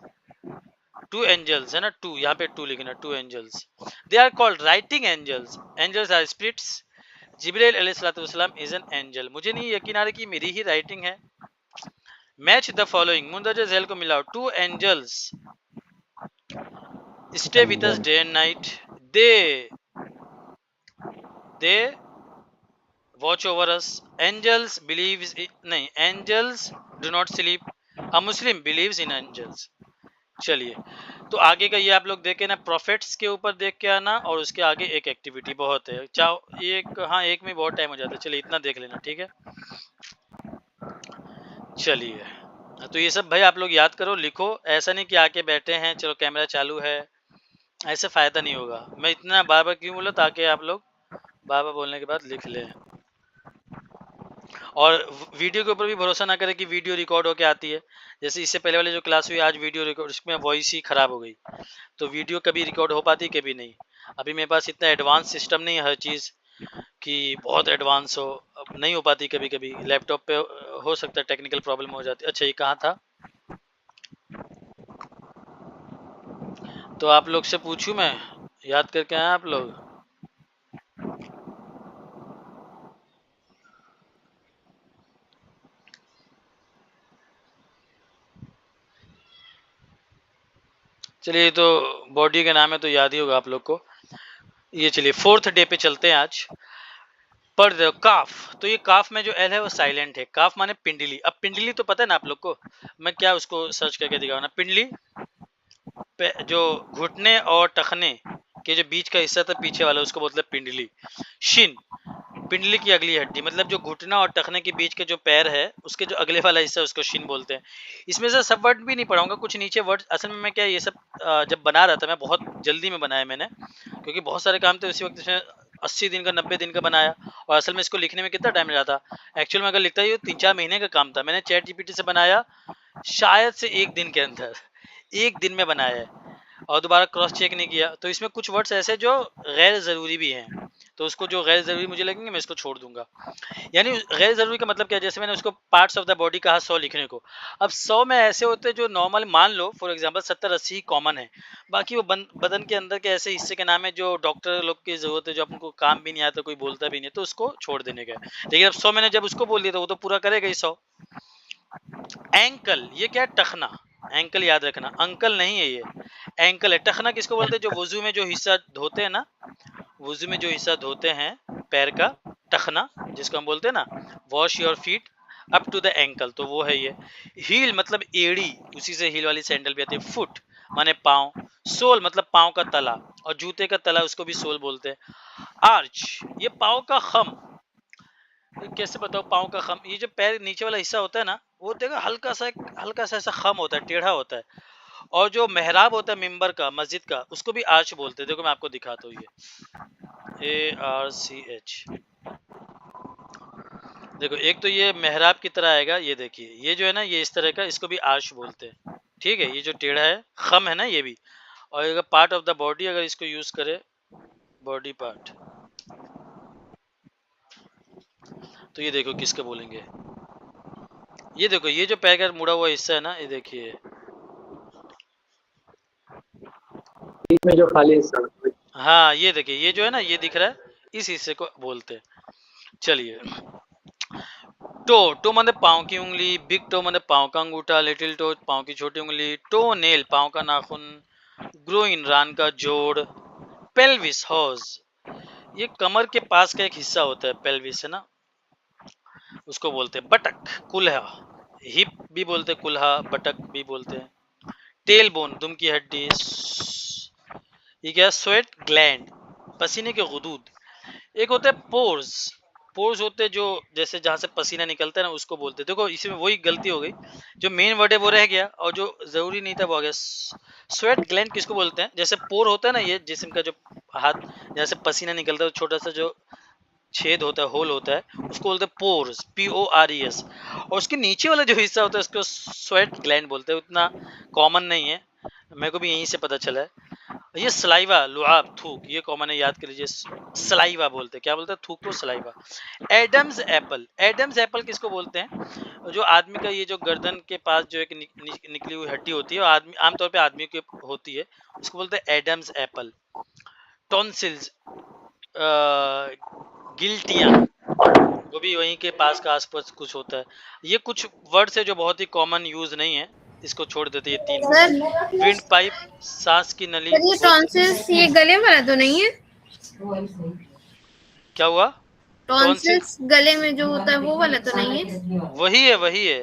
two angels, है ना, टू, यहाँ पे टू लिखना, two angels. They are called writing angels, angels are spirits. जिब्राइल अलैहिस्सलाम is an angel. मुझे नहीं यकीन आ रहा कि मेरी ही राइटिंग है। मैच द फॉलोइंग, मुंदरजा झैल को मिलाओ। Two angels stay with us day and night, they watch over us. Angels believes, नहीं, angels do not sleep. A Muslim believes in angels. चलिए, तो आगे का ये आप लोग देखे ना, प्रॉफिट्स के ऊपर देख के आना, और उसके आगे एक एक्टिविटी बहुत है, चाहो एक, हाँ एक में बहुत टाइम हो जाता है। चलिए इतना देख लेना, ठीक है। चलिए, तो ये सब भाई आप लोग याद करो, लिखो। ऐसा नहीं कि आके बैठे हैं चलो कैमरा चालू है, ऐसे फायदा नहीं होगा। मैं इतना बार बार क्यों बोला, ताकि आप लोग बार बार बोलने के बाद लिख लें। और वीडियो के ऊपर भी भरोसा ना करें कि वीडियो रिकॉर्ड होके आती है। जैसे इससे पहले वाली जो क्लास हुई आज वीडियो रिकॉर्ड, इसमें वॉइस ही खराब हो गई, तो वीडियो कभी रिकॉर्ड हो पाती कभी नहीं। अभी मेरे पास इतना एडवांस सिस्टम नहीं है हर चीज़ कि बहुत एडवांस हो, अब नहीं हो पाती। कभी कभी लैपटॉप पे हो सकता है टेक्निकल प्रॉब्लम हो जाती है। अच्छा ये कहाँ था, तो आप लोग से पूछूं मैं, याद करके आए आप लोग? चलिए, ये तो बॉडी का नाम है तो याद ही होगा आप लोग को। ये चलिए 4th डे पे चलते हैं आज। पर काफ, तो ये काफ में जो एल है वो साइलेंट है। काफ माने पिंडली। अब पिंडली तो पता है ना आप लोग को, मैं क्या उसको सर्च करके दिखाऊँ ना। पिंडली जो घुटने और टखने के जो बीच का हिस्सा था पीछे वाला, उसको बोलते हैं पिंडली। शिन, पिंडली की अगली हड्डी, मतलब जो घुटना और टखने के बीच के जो पैर है उसके जो अगले वाला हिस्सा उसको शिन बोलते हैं। इसमें से सब वर्ड भी नहीं पढ़ाऊंगा, कुछ नीचे वर्ड। असल में मैं क्या ये सब जब बना रहा था, मैं बहुत जल्दी में बनाया मैंने, क्योंकि बहुत सारे काम थे उसी वक्त। इसमें 80 दिन का 90 दिन का बनाया, और असल में इसको लिखने में कितना टाइम लगा था। एक्चुअल में अगर लिखता ये 3-4 महीने का काम था। मैंने चैट जीपीटी से बनाया शायद से 1 दिन के अंदर, 1 दिन में बनाया है, और दोबारा क्रॉस चेक नहीं किया। तो इसमें कुछ वर्ड्स ऐसे जो गैर ज़रूरी भी हैं, तो उसको जो गैर ज़रूरी मुझे लगेंगे मैं इसको छोड़ दूंगा। यानी गैर ज़रूरी का मतलब क्या, जैसे मैंने उसको पार्ट्स ऑफ द बॉडी कहा 100 लिखने को। अब 100 में ऐसे होते हैं जो नॉर्मल, मान लो फॉर एग्जांपल 70-80 कॉमन है, बाकी वो बदन के अंदर के ऐसे हिस्से के नाम है जो डॉक्टर लोग की ज़रूरत है, जो अपन को काम भी नहीं आता, कोई बोलता भी नहीं, तो उसको छोड़ देने का है। लेकिन अब 100 मैंने जब उसको बोल दिया तो वो तो पूरा करेगा ही 100। एंकल, ये क्या है, टखना। एंकल याद रखना, अंकल नहीं है ये, एंकल है। टखना किसको बोलते हैं, जो वजू में जो हिस्सा धोते हैं ना, वजू में जो हिस्सा धोते हैं पैर का, टखना जिसको हम बोलते हैं ना, wash your feet up to the ankle, तो वो है ये। हील मतलब एड़ी, उसी से हील वाली सैंडल भी आती है। फुट माने पाँव। सोल मतलब पाँव का तला, और जूते का तला उसको भी सोल बोलते हैं। आर्च, ये पाँव का खम। कैसे बताओ पाँव का खम, ये जो पैर नीचे वाला हिस्सा होता है ना, वो देखो हल्का सा ऐसा खम होता है, टेढ़ा होता है। और जो मेहराब होता है मिंबर का, मस्जिद का, उसको भी आर्च बोलते हैं। देखो मैं आपको दिखाता हूँ, ये ARCH। देखो एक तो ये मेहराब की तरह आएगा, ये देखिए, ये जो है ना, ये इस तरह का, इसको भी आर्च बोलते हैं। ठीक है, ये जो टेढ़ा है, खम है ना ये भी। और अगर पार्ट ऑफ द बॉडी अगर इसको यूज करे, बॉडी पार्ट, तो ये देखो किसके बोलेंगे। ये देखो, ये जो पैर का मुड़ा हुआ हिस्सा है ना, ये देखिए, बीच में जो खाली हिस्सा, हाँ ये देखिए, ये जो है ना, ये दिख रहा है, इस हिस्से को बोलते हैं। चलिए, टो मतलब पाँव की उंगली, बिग टो मतलब पाँव का अंगूठा, लिटिल टो पाँव की छोटी उंगली, टो नेल पाँव का नाखून, ग्रोइन रान का जोड़, पेल्विस हॉज, ये कमर के पास का एक हिस्सा होता है, पेल्विस है ना, उसको बोलते हैं। बटक, कुल्हा, हिप भी बोलते हैं, कुल्हा बटक भी बोलते हैं। टेल बोन, दुम की हड्डी। ये क्या, स्वेट ग्लैंड, पसीने के गुदूद। एक होते हैं पोर्स, पोर्स होते हैं जो जैसे जहां से पसीना निकलता है ना, उसको बोलते हैं। देखो इसमें वही गलती हो गई, जो मेन वर्ड है वो रह गया, और जो जरूरी नहीं था वो आ गया। स्वेट ग्लैंड किसको बोलते हैं, जैसे पोर होता है ना, ये जिस्म का जो हाथ जैसे पसीना निकलता है, छोटा सा जो छेद होता है, होल होता है, उसको बोलते हैं पोर्स, PORES। और उसके नीचे वाला जो हिस्सा होता है उसको स्वेट ग्लैंड बोलते हैं। उतना कॉमन नहीं है, मेरे को भी यहीं से पता चला है। ये सलाइवा, लुआब, थूक, ये कॉमन है, याद कर लीजिए। सलाइवा बोलते हैं, क्या बोलते हैं, थूक को saliva. Adam's apple, Adam's apple किसको बोलते हैं, जो आदमी का ये जो गर्दन के पास जो एक निकली हुई हड्डी होती है, और आदमी आमतौर पे आदमी की होती है, उसको बोलते हैं एडम्स एप्पल। टॉन्सिल्स, गिल्टियां, वो भी वहीं के पास का आसपास कुछ होता है। ये कुछ वर्ड्स है जो बहुत ही कॉमन यूज नहीं है, इसको छोड़ देते ये तीन। सर विंड पाइप, सांस की नली। सर, ये टॉन्सिल्स ये गले वाला तो नहीं है? क्या हुआ, टॉन्सिल्स गले में जो होता है वो वाला तो नहीं है? वही है।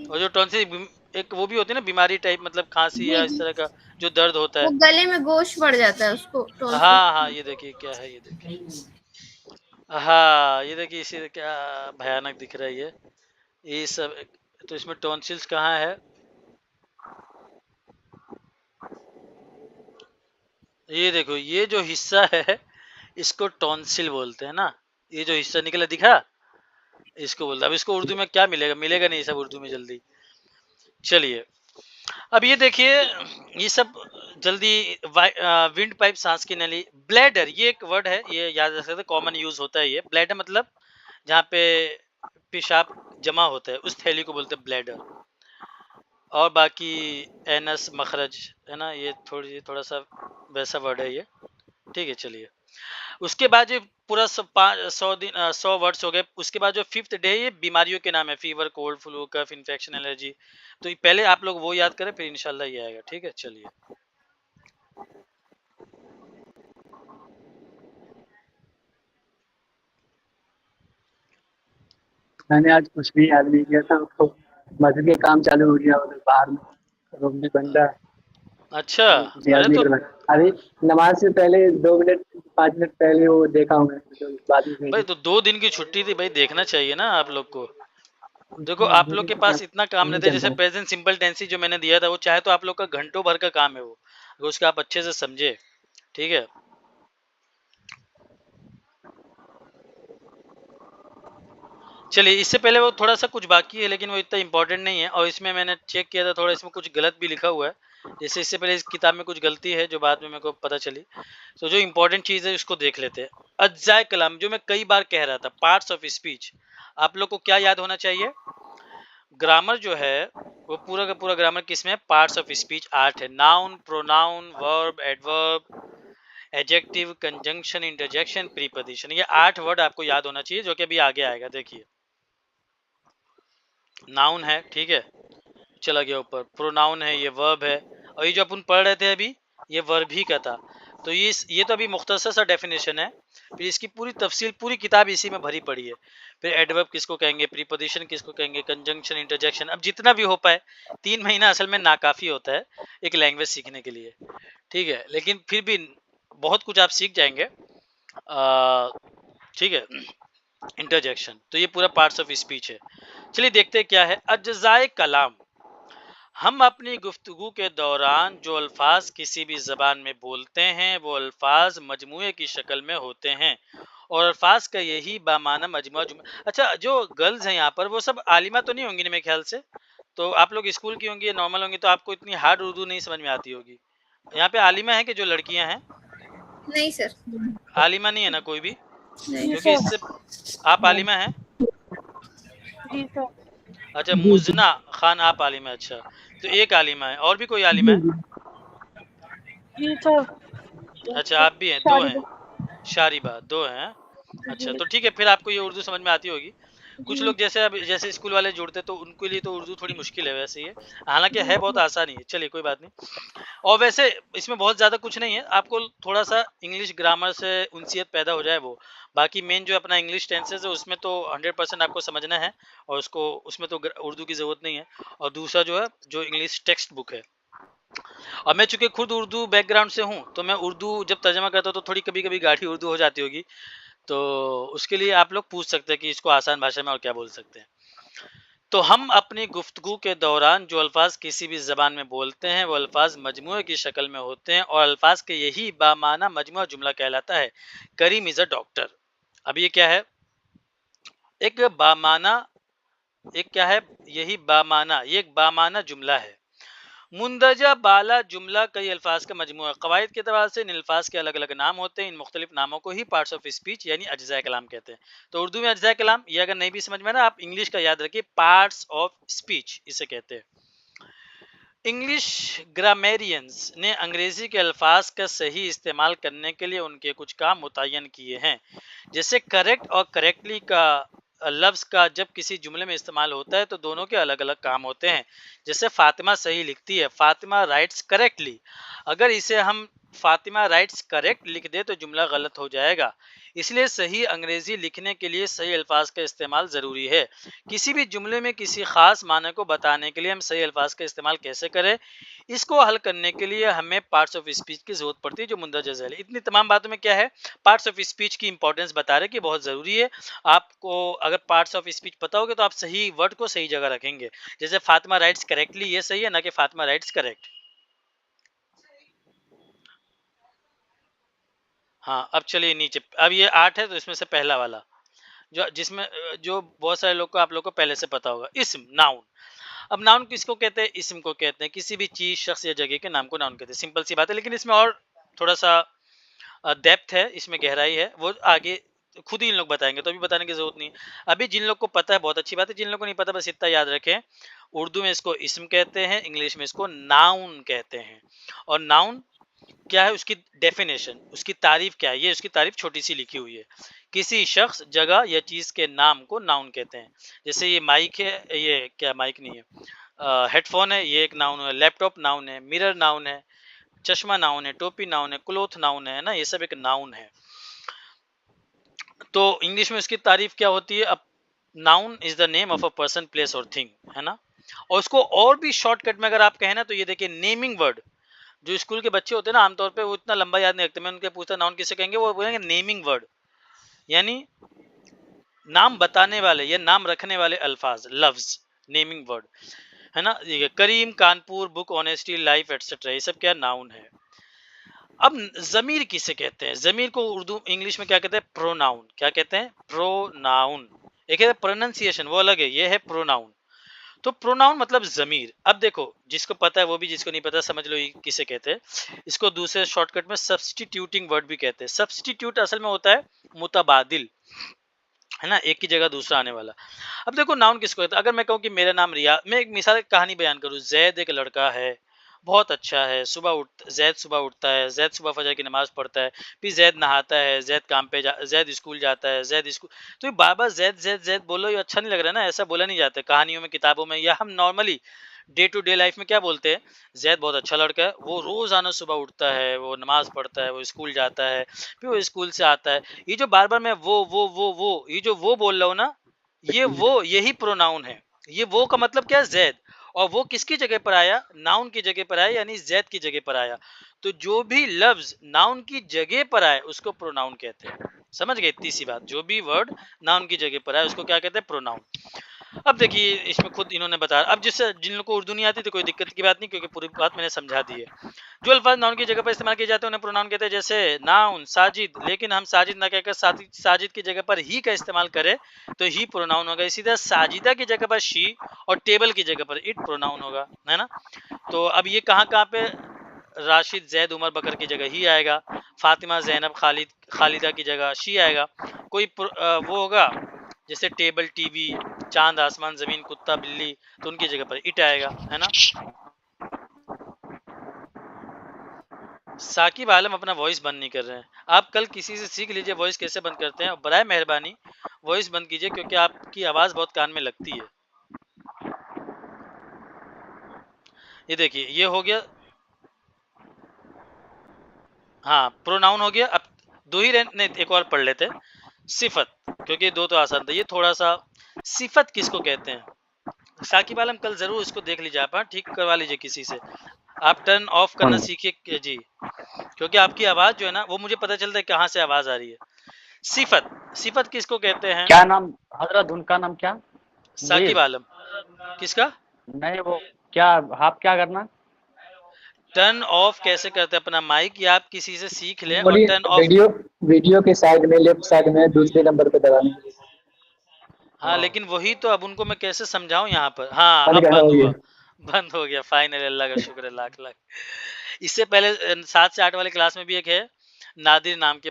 और जो टॉन्सिल एक वो भी होती है ना, बीमारी टाइप, मतलब खांसी या इस तरह का जो दर्द होता है, वो गले में गोश पड़ जाता है उसको टॉन्सिल। हाँ ये देखिए क्या है, ये देखिए, हाँ ये देखिए, इसी क्या भयानक दिख रहा है ये सब। तो इसमें टॉन्सिल्स कहाँ है, ये देखो, ये जो हिस्सा है इसको टॉन्सिल बोलते हैं ना। ये जो हिस्सा निकला दिखा, इसको बोलते हैं। अब इसको उर्दू में क्या मिलेगा नहीं सब उर्दू में जल्दी। चलिए, अब ये देखिए, ये सब जल्दी। विंड पाइप, सांस की नली। ब्लैडर, ये एक वर्ड है, ये याद रख सकते, कॉमन यूज होता है ये। ब्लैडर मतलब जहाँ पे पेशाब जमा होता है, उस थैली को बोलते हैं ब्लैडर। और बाकी एनस, मखरज है ना, ये थोड़ा सा वैसा वर्ड है ये। ठीक है, चलिए। उसके बाद जो पूरा 100 वर्ड्स हो गए। उसके बाद जो 5th डे, ये बीमारियों के नाम है। फीवर, कोल्ड, फ्लू, कफ, इन्फेक्शन, एलर्जी। तो पहले आप लोग वो याद करें, फिर इंशाल्लाह ये आएगा। ठीक है, चलिए। मैंने आज कुछ भी याद नहीं किया था, तो मस्जिद के काम चालू हो गया उधर बाहर में, रूम में बंदा, अच्छा, कुछ याद अरे नहीं तो कर पाया। अभी नमाज से पहले 2 मिनट 5 मिनट पहले वो देखा हूँ मैंने, तो बाद में भाई भेजे। तो 2 दिन की छुट्टी थी भाई, देखना चाहिए ना आप लोग को। देखो आप लोग के पास इतना काम नहीं रहता है, चलता जैसे है। प्रेजेंट सिंपल टेंसी जो मैंने दिया था, वो चाहे तो आप लोग का घंटों भर का काम है वो, अगर उसका आप अच्छे से समझे, ठीक है। चलिए, इससे पहले वो थोड़ा सा कुछ बाकी है, लेकिन वो इतना इंपॉर्टेंट नहीं है, और इसमें मैंने चेक किया था थोड़ा, इसमें कुछ गलत भी लिखा हुआ है। जैसे इससे पहले इस किताब में कुछ गलती है जो बाद में मेरे को पता चली। तो जो इंपॉर्टेंट चीज़ है उसको देख लेते हैं। अज्जाए कलाम, जो मैं कई बार कह रहा था, पार्ट्स ऑफ स्पीच। आप लोग को क्या याद होना चाहिए? ग्रामर जो है वो पूरा का पूरा ग्रामर किस में है? पार्ट्स ऑफ स्पीच 8 है। Noun, pronoun, verb, adverb, adjective, conjunction, interjection, preposition, ये 8 वर्ड आपको याद होना चाहिए, जो कि अभी आगे आएगा। देखिए, नाउन है, ठीक है, चला गया ऊपर। प्रोनाउन है, ये वर्ब है, और ये जो अपन पढ़ रहे थे अभी, ये वर्ब ही का था। तो ये तो अभी मुख्तसर सा डेफिनेशन है, फिर इसकी पूरी तफसील, पूरी किताब इसी में भरी पड़ी है। फिर एडवर्ब किसको कहेंगे, प्रीपोजिशन किसको कहेंगे, कंजंक्शन, इंटरजेक्शन, अब जितना भी हो पाए। 3 महीना असल में नाकाफी होता है एक लैंग्वेज सीखने के लिए, ठीक है, लेकिन फिर भी बहुत कुछ आप सीख जाएंगे, ठीक है। इंटरजेक्शन, तो ये पूरा पार्ट्स ऑफ स्पीच है। चलिए देखते हैं क्या है। अज्जाए कलाम, हम अपनी गुफ्तगू के दौरान जो अल्फाज किसी भी ज़बान में बोलते हैं, वो अल्फाज मजमूए की शक्ल में होते हैं, और अल्फाज का यही बामाना मजमुआ जुमला। अच्छा, जो गर्ल्स हैं यहाँ पर, वो सब आलिमा तो नहीं होंगी ना मेरे ख्याल से? तो आप लोग स्कूल की होंगी, नॉर्मल होंगी, तो आपको इतनी हार्ड उर्दू नहीं समझ में आती होगी। यहाँ पे आलिमा है कि जो लड़कियां हैं? नहीं सर। आलिमा नहीं है ना कोई भी? नहीं। क्योंकि इससे, आप आलिमा हैं? जी सर। अच्छा, जी जी मुजना खान आप आलिमा है, अच्छा। तो एक आलिमा है, और भी कोई आलिमा जी है? जी। जी सर। अच्छा, आप भी हैं, 2 हैं। शारिदा। शारिबा 2 हैं। अच्छा, जी। तो ठीक है, फिर आपको ये उर्दू समझ में आती होगी। कुछ जी। लोग जैसे अब जैसे स्कूल वाले जुड़ते, तो उनके लिए तो उर्दू थोड़ी मुश्किल है वैसे, ये हालांकि जी है बहुत सर। आसान ही है। चलिए कोई बात नहीं। और वैसे इसमें बहुत ज़्यादा कुछ नहीं है, आपको थोड़ा सा इंग्लिश ग्रामर से उनसियत पैदा हो जाए वो। बाकी मेन जो अपना इंग्लिश टेंसेस है, उसमें तो 100% आपको समझना है, और उसको उसमें तो उर्दू की ज़रूरत नहीं है। और दूसरा जो है, जो इंग्लिश टेक्स्ट बुक है, और मैं चूंकि खुद उर्दू बैकग्राउंड से हूँ, तो मैं उर्दू जब तर्जमा करता हूँ तो थोड़ी कभी कभी गाढ़ी उर्दू हो जाती होगी। तो उसके लिए आप लोग पूछ सकते हैं कि इसको आसान भाषा में और क्या बोल सकते हैं। तो हम अपनी गुफ्तगू के दौरान जो अल्फाज किसी भी ज़बान में बोलते हैं, वो अल्फाज मजमूए की शक्ल में होते हैं, और अल्फाज के यही बामाना मजमूआ जुमला कहलाता है। करीम इज़ अ डॉक्टर। अब ये क्या है? एक बामाना, एक क्या है, यही बामाना, ये एक बामाना जुमला है। मुंदरजा बाला जुमला कई अल्फाज का मजमूआ है। कवायद के अतबार से इन अल्फाज के अलग अलग नाम होते हैं। इन मुख्तलिफ नामों को ही पार्ट्स ऑफ स्पीच यानी अज्जाए कलाम कहते हैं। तो उर्दू में अज्जाए कलाम, ये अगर नहीं भी समझ में ना, आप इंग्लिश का याद रखिए, पार्ट्स ऑफ स्पीच इसे कहते हैं। इंग्लिश ग्रामेरियंस ने अंग्रेजी के अल्फाज का सही इस्तेमाल करने के लिए उनके कुछ काम मुतय्यन किए हैं। जैसे करेक्ट और करेक्टली का लफ्ज का जब किसी जुमले में इस्तेमाल होता है, तो दोनों के अलग अलग काम होते हैं। जैसे फातिमा सही लिखती है, फातिमा राइट्स करेक्टली। अगर इसे हम फातिमा राइट्स करेक्ट लिख दे तो जुमला गलत हो जाएगा। इसलिए सही अंग्रेजी लिखने के लिए सही अल्फाज का इस्तेमाल ज़रूरी है। किसी भी जुमले में किसी खास माने को बताने के लिए हम सही अल्फाज का इस्तेमाल कैसे करें, इसको हल करने के लिए हमें पार्ट्स ऑफ स्पीच की जरूरत पड़ती है, जो मुंदरजा झैल है। इतनी तमाम बातों में क्या है, पार्ट्स ऑफ स्पीच की इंपॉर्टेंस बता रहे कि बहुत ज़रूरी है। आपको अगर पार्ट्स ऑफ स्पीच पता होगे, तो आप सही वर्ड को सही जगह रखेंगे। जैसे फातिमा राइट्स करेक्टली, ये सही है ना कि फातिमा राइट्स करेक्ट। हाँ, अब चलिए नीचे। अब ये 8 है, तो इसमें से पहला वाला जो जिसमें जो बहुत सारे लोग को, आप लोग को पहले से पता होगा, इस्म, नाउन। अब नाउन किसको कहते हैं? इस्म को कहते हैं। किसी भी चीज, शख्स या जगह के नाम को नाउन कहते हैं। सिंपल सी बात है, लेकिन इसमें और थोड़ा सा डेप्थ है, इसमें गहराई है, वो आगे खुद ही इन लोग बताएंगे, तो अभी बताने की जरूरत नहीं है। अभी जिन लोग को पता है बहुत अच्छी बात है, जिन लोग को नहीं पता बस इतना याद रखें, उर्दू में इसको इस्म कहते हैं, इंग्लिश में इसको नाउन कहते हैं। और नाउन क्या है, उसकी डेफिनेशन, उसकी तारीफ क्या है, ये उसकी तारीफ छोटी सी लिखी हुई है। किसी शख्स, जगह या चीज के नाम को नाउन कहते हैं। जैसे ये माइक है, ये क्या माइक नहीं है, हेडफोन है, ये एक नाउन है। लैपटॉप नाउन है, मिरर नाउन है, चश्मा नाउन है, टोपी नाउन है, क्लोथ नाउन है ना, ये सब एक नाउन है। तो इंग्लिश में उसकी तारीफ क्या होती है? अब noun is the name of a person, place और थिंग, है ना। और उसको और भी शॉर्टकट में अगर आप कहें ना तो ये देखिए, नेमिंग वर्ड। जो स्कूल के बच्चे होते हैं ना, आमतौर पे वो इतना लंबा याद नहीं रखते। मैं उनके पूछता नाउन किसे कहेंगे, वो बोलेंगे नेमिंग वर्ड, यानी नाम बताने वाले या नाम रखने वाले अल्फाज, लफ्ज, नेमिंग वर्ड, है ना। ये Karim, Kanpur, book, honesty, life, etcetera, ये सब क्या नाउन है। अब जमीर किसे कहते हैं? जमीर को उर्दू इंग्लिश में क्या कहते हैं? प्रोनाउन। क्या कहते हैं? प्रोनाउन। एक है प्रोनाउंसिएशन, वो अलग है, ये है प्रोनाउन। तो प्रोनाउन मतलब जमीर। अब देखो, जिसको पता है वो भी, जिसको नहीं पता समझ लो ये किसे कहते हैं। इसको दूसरे शॉर्टकट में सब्स्टिट्यूटिंग वर्ड भी कहते हैं। सब्स्टिट्यूट असल में होता है मुतबादिल, है ना, एक की जगह दूसरा आने वाला। अब देखो नाउन किसको कहते हैं? अगर मैं कहूँ कि मेरा नाम रिया, मैं एक मिसाल कहानी बयान करूँ, जैद एक लड़का है, बहुत अच्छा है, जैद सुबह उठता है, जैद सुबह फजर की नमाज पढ़ता है, फिर जैद नहाता है, जैद काम पे जैद स्कूल जाता है, जैद स्कूल। तो ये बार बार जैद जैद जैद बोलो, ये अच्छा नहीं लग रहा है ना, ऐसा बोला नहीं जाता कहानियों में, किताबों में, या हम normally day to day life में क्या बोलते हैं? जैद बहुत अच्छा लड़का है, वो रोजाना सुबह उठता है, वो नमाज पढ़ता है, वो स्कूल जाता है, फिर वो स्कूल से आता है। ये जो बार बार मैं वो ये जो वो बोल रहा हूँ ना, ये वो यही प्रोनाउन है। ये वो का मतलब क्या है? जैद। और वो किसकी जगह पर आया? नाउन की जगह पर आया, यानी जैद की जगह पर आया। तो जो भी लफ्ज नाउन की जगह पर आए उसको प्रोनाउन कहते हैं। समझ गए इतनी सी बात? जो भी वर्ड नाउन की जगह पर आए उसको क्या कहते हैं? प्रोनाउन। अब देखिए इसमें खुद इन्होंने बताया। अब जिससे जिन लोगों को उर्दू नहीं आती तो कोई दिक्कत की बात नहीं, क्योंकि पूरी बात मैंने समझा दी है। जो अल्फाज नाउन की जगह पर इस्तेमाल किए जाते हैं उन्हें प्रोनाउन कहते हैं, जैसे नाउन साजिद, लेकिन हम साजिद ना कहकर साजिद की जगह पर ही का इस्तेमाल करें तो ही प्रोनाउन होगा। इसी तरह साजिदा की जगह पर शी और टेबल की जगह पर इट प्रोनाउन होगा, है ना। तो अब ये कहाँ कहाँ पे? राशिद, जैद, उमर, बकर की जगह ही आएगा। फातिमा, जैनब, खालिदा की जगह शी आएगा। कोई वो होगा जैसे टेबल, टीवी, चांद, आसमान, जमीन, कुत्ता, बिल्ली, तो उनकी जगह पर इट आएगा, है ना। साकिब आलम अपना वॉइस बंद नहीं कर रहे हैं। आप कल किसी से सीख लीजिए वॉइस कैसे बंद करते हैं, और बराए मेहरबानी वॉइस बंद कीजिए, क्योंकि आपकी आवाज बहुत कान में लगती है। ये देखिए, ये हो गया, हाँ प्रोनाउन हो गया। अब दो ही नहीं, एक और पढ़ लेते। सिफत, क्योंकि दो तो आसान था, ये थोड़ा सा। सिफत किसको कहते हैं? साकिब आलम कल जरूर इसको देख लीजिए आप, हाँ ठीक करवा लीजिए किसी से। आप टर्न ऑफ करना सीखिए जी, क्योंकि आपकी आवाज जो है ना, वो मुझे पता चलता है कहाँ से आवाज आ रही है। सिफत, सिफत किसको कहते हैं? क्या नाम हजरत, उनका नाम क्या? साकिब आलम। किसका? नहीं, वो क्या, आप क्या करना? टर्न ऑफ कैसे करते हैं अपना माइक, या आप किसी से सीख लें और टर्न ऑफ। वीडियो के साइड में, लेफ्ट साइड में, दूसरे नंबर पे दबाना। हाँ लेकिन वही तो, अब उनको मैं कैसे समझाऊं यहाँ पर। हाँ अब बंद हुआ, बंद हो गया फाइनल, अल्लाह का शुक्र है लाख लाख। इससे पहले 7 से 8 वाले क्लास में भी एक है नादिर नाम के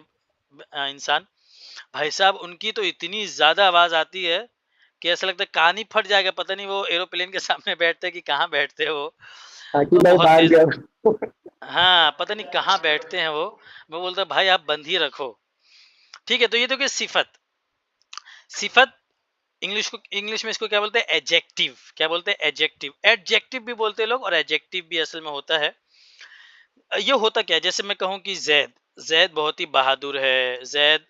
इंसान, भाई साहब उनकी तो इतनी ज्यादा आवाज आती है कि ऐसा लगता है कान ही फट जाएगा। पता नहीं वो एरोप्लेन के सामने बैठते कि कहाँ बैठते हो, तो बहुत तेज। हाँ पता नहीं कहाँ बैठते हैं वो। मैं बोलता भाई आप बंद ही रखो। ठीक है, तो ये तो कि सिफत। सिफत इंग्लिश में इसको क्या बोलते हैं? एडजेक्टिव। क्या बोलते हैं? एडजेक्टिव। एडजेक्टिव भी बोलते हैं लोग, और एडजेक्टिव भी असल में होता है। ये होता क्या है? जैसे मैं कहूँ कि जैद बहुत ही बहादुर है, जैद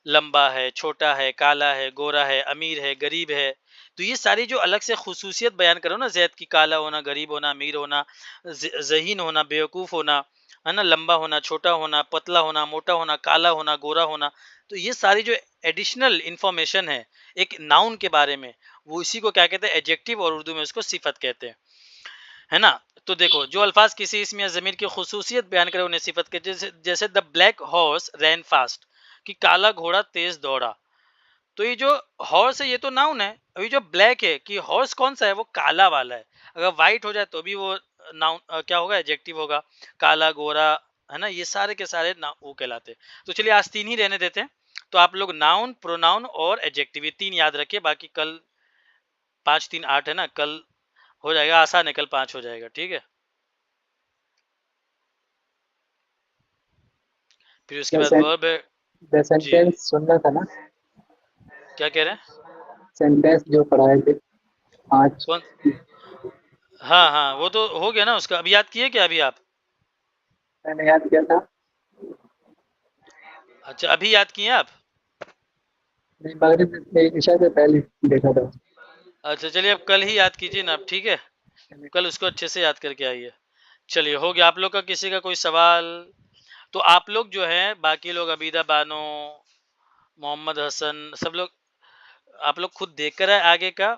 लंबा है, छोटा है, काला है, गोरा है, अमीर है, गरीब है। तो ये सारी जो अलग से खुसूसियत बयान करो ना, जैद की, काला होना, गरीब होना, अमीर होना, ज़हीन होना, बेवकूफ़ होना, है ना, लंबा होना, छोटा होना, पतला होना, मोटा होना, काला होना, गोरा होना। तो ये सारी जो एडिशनल इंफॉर्मेशन है एक नाउन के बारे में, वो इसी को क्या कहते हैं? एडजेक्टिव, और उर्दू में उसको सिफत कहते हैं, है ना। तो देखो, जो अल्फाज किसी इसम या ज़मीर की खुसूसियत बयान करे उन्हें सिफत कहते हैं। जैसे the black horse ran fast, कि काला घोड़ा तेज दौड़ा। तो ये जो हॉर्स है ये तो नाउन है। अभी जो ब्लैक है, कि हॉर्स कौन सा है? वो काला वाला है। अगर व्हाइट हो जाए तो भी वो नाउन क्या होगा? एडजेक्टिव होगा। काला, गोरा, है ना, ये सारे के सारे वो कहलाते हैं। तो चलिए आज 3 ही रहने देते हैं। तो आप लोग नाउन, प्रोनाउन और एडजेक्टिव, ये 3 याद रखिए। बाकी कल 5 3 8 है ना, कल हो जाएगा, आसान है, कल 5 हो जाएगा, ठीक है। फिर उसके बाद वर्ब है। सेंटेंस सुनना था ना, क्या कह रहे हैं? सेंटेंस जो पढ़ाए थे 5। कौन? हाँ हाँ वो तो हो गया ना उसका। अभी याद किए क्या अभी आप? मैंने याद किया था। अच्छा अभी याद किए आप? नहीं, मगरिब में ईशा से पहले देखा था। अच्छा चलिए, अब कल ही याद कीजिए ना आप, ठीक है? कल उसको अच्छे से याद करके आइए। चलिए, हो गया आप लोग का। किसी का कोई सवाल? तो आप लोग जो है, बाकी लोग अबीदा बानो, मोहम्मद हसन, सब लोग आप लोग खुद देख कर आए आगे का।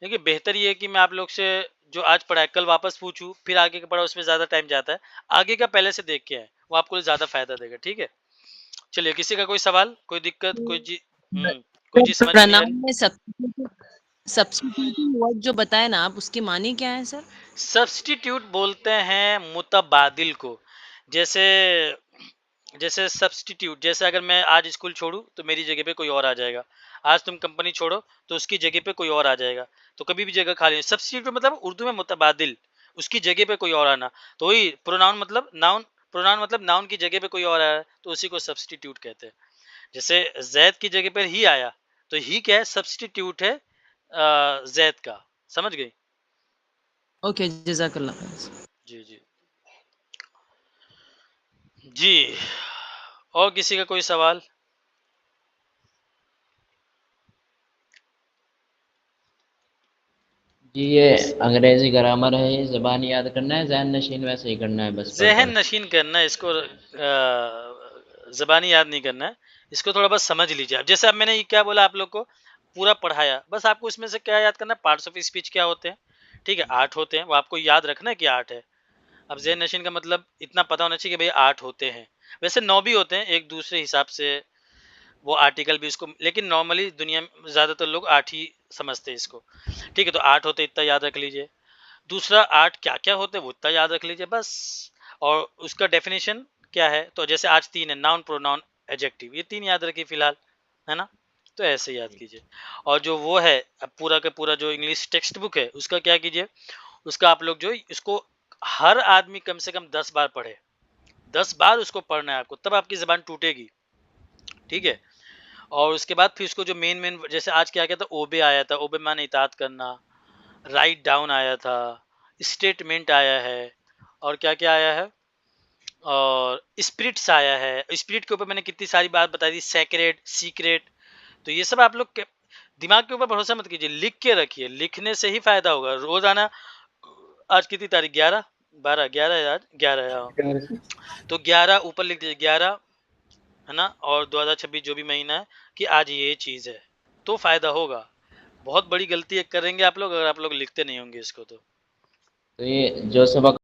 देखिए, बेहतर ये है कि मैं आप लोग से जो आज पढ़ा है कल वापस पूछूं, फिर आगे का पढ़ा उसमें ज्यादा टाइम जाता है। आगे का पहले से देख के आए, वो आपको ज्यादा फायदा देगा, ठीक है? चलिए, किसी का कोई सवाल, कोई दिक्कत, कोई जी कोई सर, चीज समझ में नहीं आ प्रणाम रही? में सब्स्टिट्यूटिंग वर्ड जो बताए ना आप, उसके माने क्या है सर? सब्स्टिट्यूट बोलते हैं मुतबादिल को। जैसे जैसे सब्स्टिट्यूट, जैसे अगर मैं आज स्कूल छोड़ूं तो मेरी जगह पे कोई और आ जाएगा। आज तुम कंपनी छोड़ो तो उसकी जगह पे कोई और आ जाएगा। तो कभी भी जगह खाली नहीं। सब्स्टिट्यूट मतलब उर्दू में मुतबादिल, उसकी जगह पे कोई और आना। तो वही प्रोनाउन मतलब नाउन, प्रोनाउन मतलब नाउन की जगह पे कोई और आया तो उसी को सब्स्टिट्यूट कहते हैं। जैसे जैद की जगह पर ही आया, तो ही क्या है? सब्स्टिट्यूट है जैद का। समझ गई? ओके, जजाकल्लाह खैर। जी जी जी। और किसी का कोई सवाल? जी ये अंग्रेजी ग्रामर है, ये ज़बान याद करना है, ज़हन नशीन वैसे ही करना है बस पढ़ जहन पढ़। नशीन करना है इसको, जबानी याद नहीं करना है। इसको थोड़ा बस समझ लीजिए आप। जैसे अब मैंने ये क्या बोला आप लोग को, पूरा पढ़ाया, बस आपको इसमें से क्या याद करना है? पार्ट्स ऑफ स्पीच क्या होते हैं, ठीक है? 8 होते हैं, वो आपको याद रखना है कि 8 है। अब जहन नशीन का मतलब इतना पता होना चाहिए कि भाई 8 होते हैं। वैसे 9 भी होते हैं एक दूसरे हिसाब से, वो आर्टिकल भी उसको, लेकिन नॉर्मली दुनिया में ज्यादातर लोग 8 ही समझते हैं इसको, ठीक है? तो 8 होते, इतना याद रख लीजिए। दूसरा, 8 क्या क्या होते हैं वो इतना याद रख लीजिए बस। और उसका डेफिनेशन क्या है? तो जैसे आज 3 है, नाउन, प्रोनाउन, एडजेक्टिव, ये 3 याद रखिए फिलहाल, है ना? तो ऐसे याद कीजिए। और जो वो है, अब पूरा का पूरा जो इंग्लिश टेक्स्ट बुक है उसका क्या कीजिए, उसका आप लोग जो इसको हर आदमी कम से कम 10 बार पढ़े। 10 बार उसको पढ़ना है आपको, तब आपकी जबान टूटेगी, ठीक है? और उसके बाद फिर उसको जो मेन मेन, जैसे आज क्या क्या था, ओबे आया था, ओबे माने इताअत करना, राइट डाउन आया था, स्टेटमेंट आया है, और क्या क्या आया है, और स्पिरिट्स आया है। स्पिरिट के ऊपर मैंने कितनी सारी बात बता दी, सेक्रेट, सीक्रेट। तो ये सब आप लोग दिमाग के ऊपर भरोसा मत कीजिए, लिख के रखिए, लिखने से ही फायदा होगा। रोजाना, आज कितनी तारीख? 11, 12, 11 है आज, 11 है, हाँ। तो 11 ऊपर लिख दीजिए, 11, है ना? और 2026 जो भी महीना है, कि आज ये चीज है, तो फायदा होगा। बहुत बड़ी गलती करेंगे आप लोग अगर आप लोग लिखते नहीं होंगे इसको तो। तो ये जो सबक